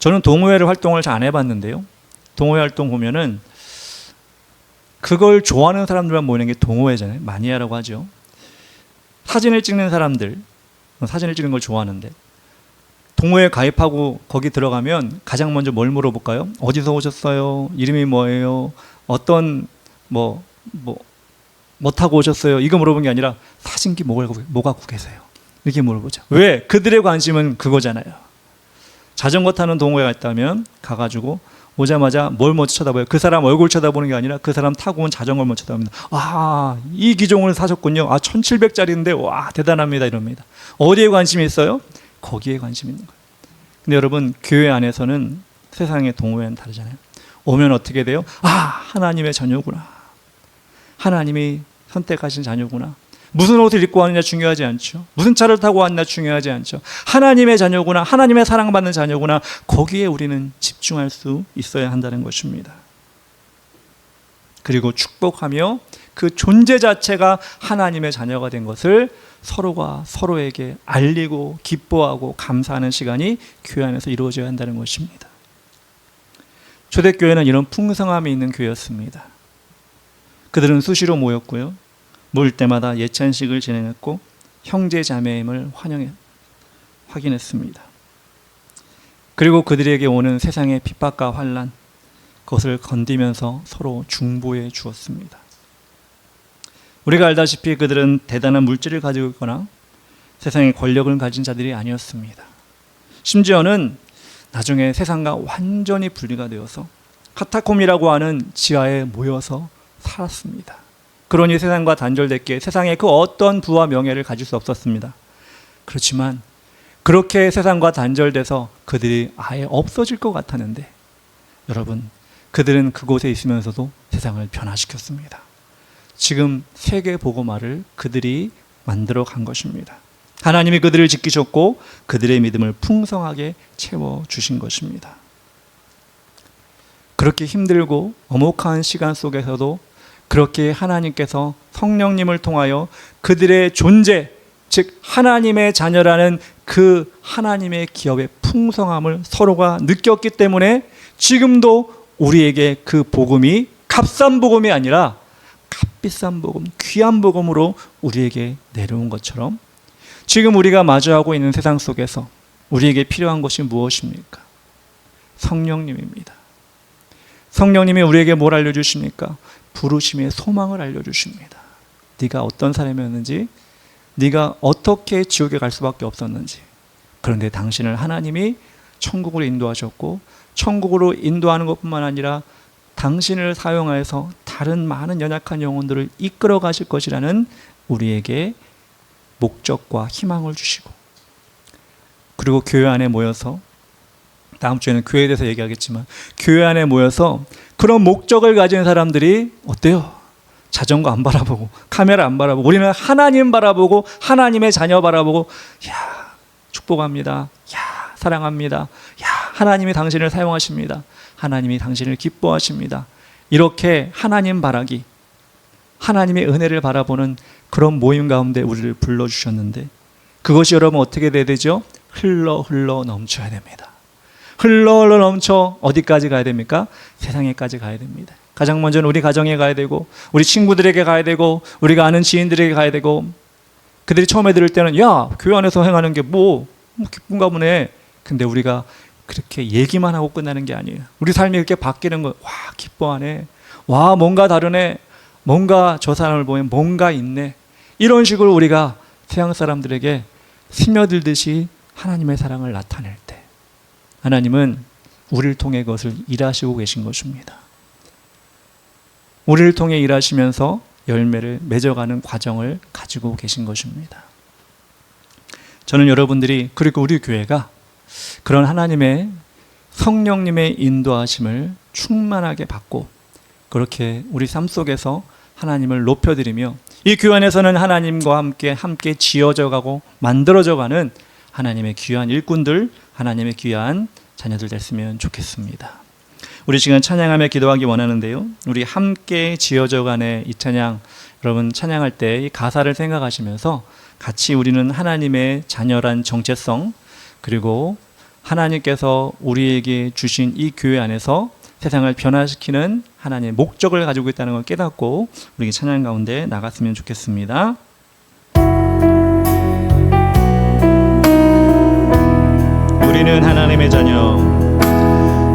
저는 동호회 활동을 잘 안 해봤는데요. 동호회 활동 보면은 그걸 좋아하는 사람들만 모이는 게 동호회잖아요. 마니아라고 하죠. 사진을 찍는 사람들, 사진을 찍는 걸 좋아하는데 동호회 가입하고 거기 들어가면 가장 먼저 뭘 물어볼까요? 어디서 오셨어요? 이름이 뭐예요? 어떤 뭐 타고 오셨어요? 이거 물어본 게 아니라 사진기 뭐 갖고 계세요? 이렇게 물어보죠. 왜? 그들의 관심은 그거잖아요. 자전거 타는 동호회가 있다면 가가지고 오자마자 뭘 먼저 쳐다봐요? 그 사람 얼굴 쳐다보는 게 아니라 그 사람 타고 온 자전거를 먼저 쳐다봅니다. 이 기종을 사셨군요. 1700짜리인데 와 대단합니다 이럽니다. 어디에 관심이 있어요? 거기에 관심이 있는 거예요. 근데 여러분, 교회 안에서는 세상의 동호회는 다르잖아요. 오면 어떻게 돼요? 하나님의 자녀구나. 하나님이 선택하신 자녀구나. 무슨 옷을 입고 왔느냐 중요하지 않죠. 무슨 차를 타고 왔느냐 중요하지 않죠. 하나님의 자녀구나. 하나님의 사랑받는 자녀구나. 거기에 우리는 집중할 수 있어야 한다는 것입니다. 그리고 축복하며 그 존재 자체가 하나님의 자녀가 된 것을 서로가 서로에게 알리고 기뻐하고 감사하는 시간이 교회 안에서 이루어져야 한다는 것입니다. 초대교회는 이런 풍성함이 있는 교회였습니다. 그들은 수시로 모였고요. 모일 때마다 예찬식을 진행했고 형제 자매임을 확인했습니다. 그리고 그들에게 오는 세상의 핍박과 환난, 그것을 건디면서 서로 중보해 주었습니다. 우리가 알다시피 그들은 대단한 물질을 가지고 있거나 세상의 권력을 가진 자들이 아니었습니다. 심지어는 나중에 세상과 완전히 분리가 되어서 카타콤이라고 하는 지하에 모여서 살았습니다. 그러니 세상과 단절됐기에 세상의 그 어떤 부와 명예를 가질 수 없었습니다. 그렇지만 그렇게 세상과 단절돼서 그들이 아예 없어질 것 같았는데 여러분, 그들은 그곳에 있으면서도 세상을 변화시켰습니다. 지금 세계 복음화를 그들이 만들어 간 것입니다. 하나님이 그들을 지키셨고 그들의 믿음을 풍성하게 채워주신 것입니다. 그렇게 힘들고 엄혹한 시간 속에서도 그렇게 하나님께서 성령님을 통하여 그들의 존재, 즉 하나님의 자녀라는 그 하나님의 기업의 풍성함을 서로가 느꼈기 때문에 지금도 우리에게 그 복음이 값싼 복음이 아니라 값비싼 복음, 귀한 복음으로 우리에게 내려온 것처럼 지금 우리가 마주하고 있는 세상 속에서 우리에게 필요한 것이 무엇입니까? 성령님입니다. 성령님이 우리에게 뭘 알려주십니까? 부르심의 소망을 알려주십니다. 네가 어떤 사람이었는지, 네가 어떻게 지옥에 갈 수밖에 없었는지, 그런데 당신을 하나님이 천국으로 인도하셨고 천국으로 인도하는 것뿐만 아니라 당신을 사용하여서 다른 많은 연약한 영혼들을 이끌어 가실 것이라는 우리에게 목적과 희망을 주시고, 그리고 교회 안에 모여서, 다음 주에는 교회에 대해서 얘기하겠지만 교회 안에 모여서 그런 목적을 가진 사람들이 어때요? 자전거 안 바라보고 카메라 안 바라보고 우리는 하나님 바라보고 하나님의 자녀 바라보고, 야 축복합니다, 야 사랑합니다, 야 하나님이 당신을 사용하십니다, 하나님이 당신을 기뻐하십니다, 이렇게 하나님 바라기, 하나님의 은혜를 바라보는 그런 모임 가운데 우리를 불러주셨는데, 그것이 여러분 어떻게 돼야 되죠? 흘러 넘쳐야 됩니다. 흘러 넘쳐 어디까지 가야 됩니까? 세상에까지 가야 됩니다. 가장 먼저는 우리 가정에 가야 되고, 우리 친구들에게 가야 되고, 우리가 아는 지인들에게 가야 되고, 그들이 처음에 들을 때는 야 교회 안에서 행하는 게 뭐 기쁜가 보네. 근데 우리가 그렇게 얘기만 하고 끝나는 게 아니에요. 우리 삶이 그렇게 바뀌는 거, 와 기뻐하네, 와 뭔가 다르네, 뭔가 저 사람을 보면 뭔가 있네, 이런 식으로 우리가 세상 사람들에게 스며들듯이 하나님의 사랑을 나타낼 때 하나님은 우리를 통해 그것을 일하시고 계신 것입니다. 우리를 통해 일하시면서 열매를 맺어가는 과정을 가지고 계신 것입니다. 저는 여러분들이, 그리고 우리 교회가 그런 하나님의 성령님의 인도하심을 충만하게 받고 그렇게 우리 삶 속에서 하나님을 높여드리며 이 교회 안에서는 하나님과 함께 지어져 가고 만들어져 가는 하나님의 귀한 일꾼들, 하나님의 귀한 자녀들 됐으면 좋겠습니다. 우리 시간 찬양하며 기도하기 원하는데요, 우리 함께 지어져 가는 이 찬양, 여러분 찬양할 때 이 가사를 생각하시면서 같이 우리는 하나님의 자녀란 정체성, 그리고 하나님께서 우리에게 주신 이 교회 안에서 세상을 변화시키는 하나님의 목적을 가지고 있다는 걸 깨닫고 우리 찬양 가운데 나갔으면 좋겠습니다. 우리는 하나님의 자녀,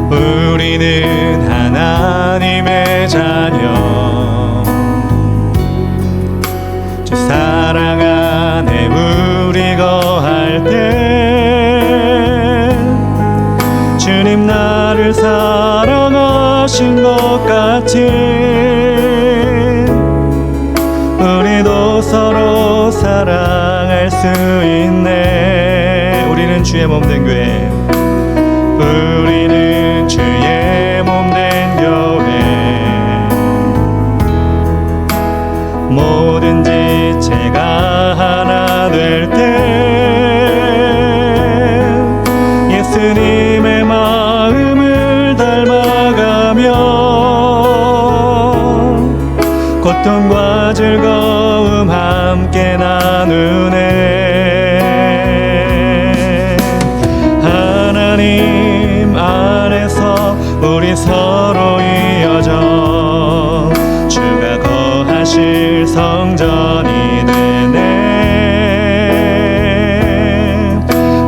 우리는 하나님의 자녀, 주 사랑 안에 우리 거할 때 주님 나를 사랑하신 것 같이 우리도 서로 사랑할 수 있네. 우리는 주의 몸된 교회, 우리는 주의 몸된 교회, 모든 지체가 하나 될 때 예수님의 마음을 닮아가며 고통과 즐거움 함께 나누네. 하나님 안에서 우리 서로 이어져 주가 거하실 성전이 되네.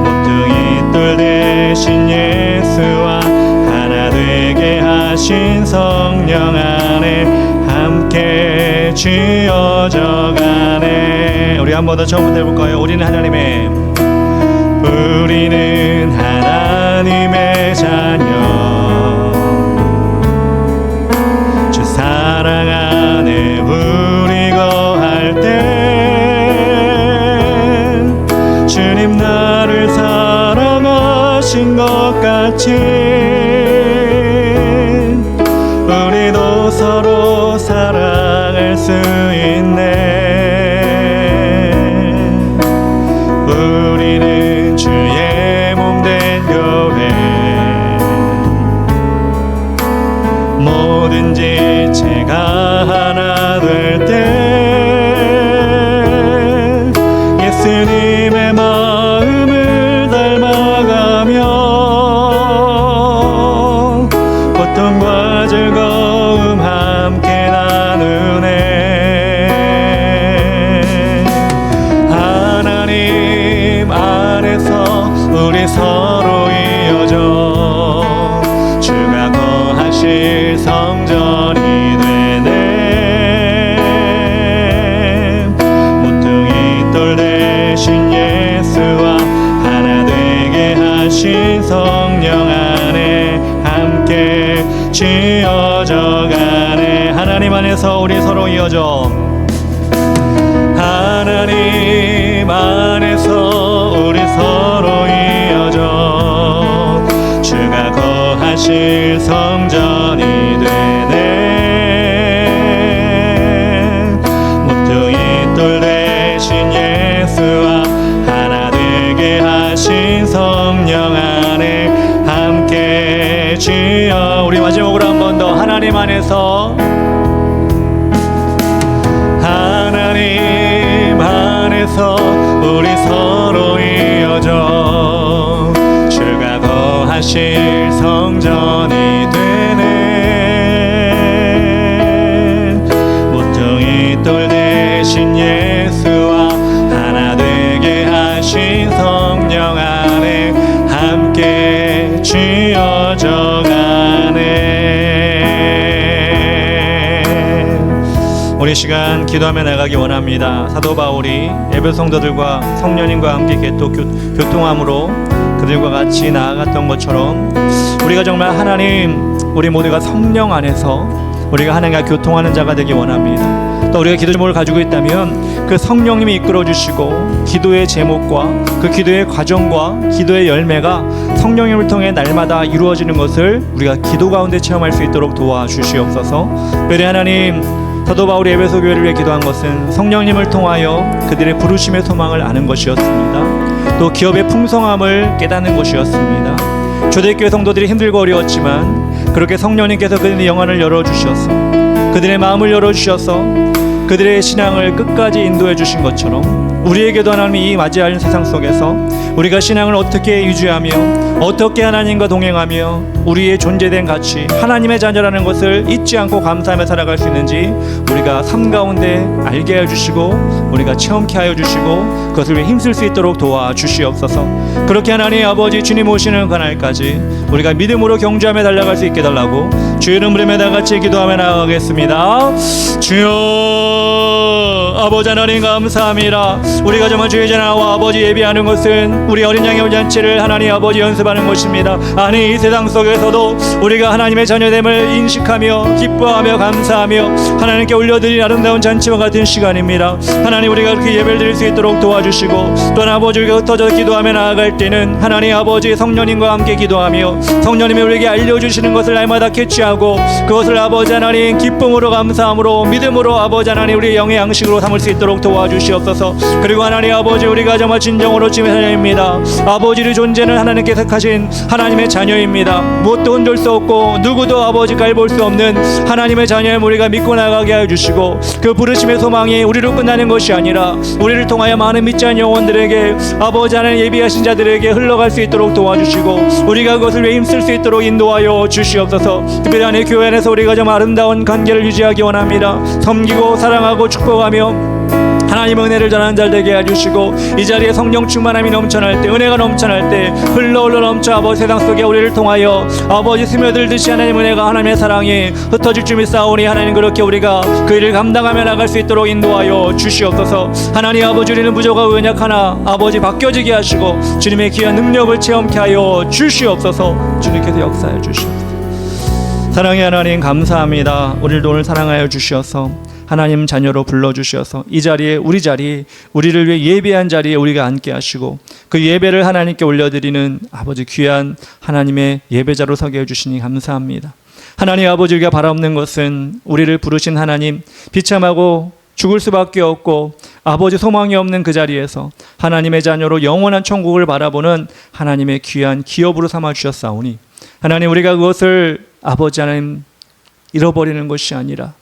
모퉁이 돌 대신 예수와 하나 되게 하신 성령 안에 함께 지어져 가네. 우리 한 번 더 처음부터 해볼까요? 우리는 하나님의 자녀, 주 사랑 안에 우리 거할 때 주님 나를 사랑하신 것 같이 우리도 서로 사랑할 수 있네. 우리는 주의 몸된 교회, 모든 지체가 하나 될 때 예수 우리 서로 이어져 주가 거하실 성전이 되네. 모퉁이 돌 대신 예수와 하나 되게 하신 성령 안에 함께 지어져 가네. 하나님 안에서 우리 서로 이어져, 하나님 안에서 우리 서로 이어져 주가 거하실 성전이 되네. 모퉁이 돌 대신 예수와 하나 되게 하신 성령 안에 함께 지어. 우리 마지막으로 한 번 더, 하나님 안에서, 하나님 안에서 우리 서로 이어져 주가 거하실 성전이 되네. 모퉁이 돌 대신 예수와 하나 되게 하신 성령 안에 함께 지어져 가네. 우리 시간 기도하며 나가기 원합니다. 사도 바울이 에베소 성도들과 성령님과 함께 교통함으로 그들과 같이 나아갔던 것처럼 우리가 정말 하나님, 우리 모두가 성령 안에서 우리가 하나님과 교통하는 자가 되기 원합니다. 또 우리가 기도 제목을 가지고 있다면 그 성령님이 이끌어 주시고 기도의 제목과 그 기도의 과정과 기도의 열매가 성령님을 통해 날마다 이루어지는 것을 우리가 기도 가운데 체험할 수 있도록 도와주시옵소서. 특별히 하나님, 사도 바울이 에베소 교회를 위해 기도한 것은 성령님을 통하여 그들의 부르심의 소망을 아는 것이었습니다. 또 기업의 풍성함을 깨닫는 것이었습니다. 초대교회 성도들이 힘들고 어려웠지만 그렇게 성령님께서 그들의 영안을 열어주셔서 그들의 마음을 열어주셔서 그들의 신앙을 끝까지 인도해 주신 것처럼 우리에게도 하나님이 이 맞이할 세상 속에서 우리가 신앙을 어떻게 유지하며 어떻게 하나님과 동행하며 우리의 존재된 가치, 하나님의 자녀라는 것을 잊지 않고 감사하며 살아갈 수 있는지 우리가 삶 가운데 알게 해주시고 우리가 체험케 하여 주시고 그것을 위해 힘쓸 수 있도록 도와주시옵소서. 그렇게 하나님 아버지 주님 오시는 그날까지 우리가 믿음으로 경주하며 달려갈 수 있게 달라고 주의 이름으로 다같이 기도하며 나아가겠습니다. 주여, 아버지 하나님 감사합니다. 우리가 정말 주의 전하와 아버지 예비하는 것은 우리 어린 양의 잔치를 하나님 아버지 연습하는 것입니다. 아니 이 세상 속에서도 우리가 하나님의 자녀됨을 인식하며 기뻐하며 감사하며 하나님께 올려드릴 아름다운 잔치와 같은 시간입니다. 하나님 우리가 그렇게 예배를 드릴 수 있도록 도와주시고 또한 아버지 우리가 흩어져 기도하며 나아갈 때는 하나님 아버지 성령님과 함께 기도하며 성령님이 우리에게 알려주시는 것을 날마다 캐치하고 그것을 아버지 하나님 기쁨으로 감사함으로 믿음으로 아버지 하나님 우리의 영의 양식으로 삼을 수 있도록 도와주시옵소서. 그리고 하나님 아버지 우리가 정말 진정으로 주님의 자녀입니다. 아버지의 존재는 하나님께서 택하신 하나님의 자녀입니다. 무엇도 흔들 수 없고 누구도 아버지 깔볼 수 없는 하나님의 자녀의 우리가 믿고 나가게 하여 주시고 그 부르심의 소망이 우리로 끝나는 것이 아니라 우리를 통하여 많은 믿지 않은 영혼들에게 아버지 하나님 예비하신 자들에게 흘러갈 수 있도록 도와주시고 우리가 그것을 위해 힘쓸 수 있도록 인도하여 주시옵소서. 특별히 하나님 교회 안에서 우리가 정말 아름다운 관계를 유지하기 원합니다. 섬기고 사랑하고 축복하며 하나님의 은혜를 전하는 자 되게 해주시고 이 자리에 성령 충만함이 넘쳐날 때 은혜가 넘쳐날 때 흘러 넘쳐 아버지 세상 속에 우리를 통하여 아버지 스며들듯이 하나님의 은혜가 하나님의 사랑이 흩어질 줄 믿사오니 하나님 그렇게 우리가 그 일을 감당하며 나갈 수 있도록 인도하여 주시옵소서. 하나님 아버지 우리는 부족하고 연약하나 아버지 바뀌어지게 하시고 주님의 귀한 능력을 체험케 하여 주시옵소서. 주님께서 역사해 주시옵소서. 사랑의 하나님 감사합니다. 우리를 오늘 사랑하여 주시어서 하나님 자녀로 불러주셔서 이 자리에 우리를 위해 예배한 자리에 우리가 앉게 하시고 그 예배를 하나님께 올려드리는 아버지 귀한 하나님의 예배자로 서게 해주시니 감사합니다. 하나님 아버지 우리가 바라옵는 것은 우리를 부르신 하나님 비참하고 죽을 수밖에 없고 아버지 소망이 없는 그 자리에서 하나님의 자녀로 영원한 천국을 바라보는 하나님의 귀한 기업으로 삼아주셨사오니 하나님 우리가 그것을 아버지 하나님 잃어버리는 것이 아니라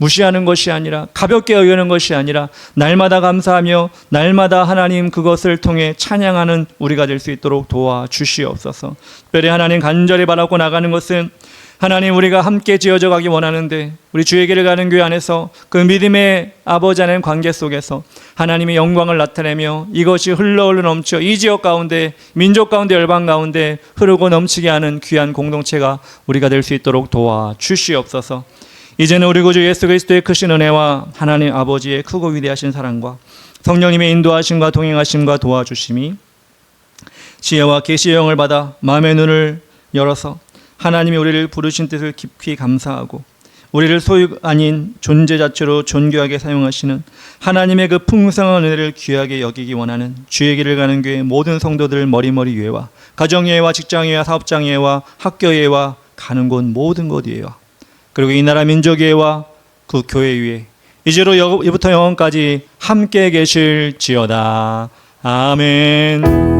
무시하는 것이 아니라 가볍게 여기는 것이 아니라 날마다 감사하며 날마다 하나님 그것을 통해 찬양하는 우리가 될 수 있도록 도와주시옵소서. 특별히 하나님 간절히 바라고 나가는 것은 하나님 우리가 함께 지어져 가기 원하는데 우리 주의 길을 가는 교회 안에서 그 믿음의 아버지 하나님 관계 속에서 하나님의 영광을 나타내며 이것이 흘러 넘쳐 이 지역 가운데 민족 가운데 열방 가운데 흐르고 넘치게 하는 귀한 공동체가 우리가 될 수 있도록 도와주시옵소서. 이제는 우리 구주 예수 그리스도의 크신 은혜와 하나님 아버지의 크고 위대하신 사랑과 성령님의 인도하심과 동행하심과 도와주심이 지혜와 계시의 영을 받아 마음의 눈을 열어서 하나님이 우리를 부르신 뜻을 깊이 감사하고 우리를 소유 아닌 존재 자체로 존귀하게 사용하시는 하나님의 그 풍성한 은혜를 귀하게 여기기 원하는 주의 길을 가는 교회 모든 성도들 머리머리 위에와 가정예회와 직장예회와 사업장예회와 학교예회와 가는 곳 모든 곳 위에와 그리고 이 나라 민족예회와 그 교회 위에 이제로부터 영원까지 함께 계실지어다. 아멘.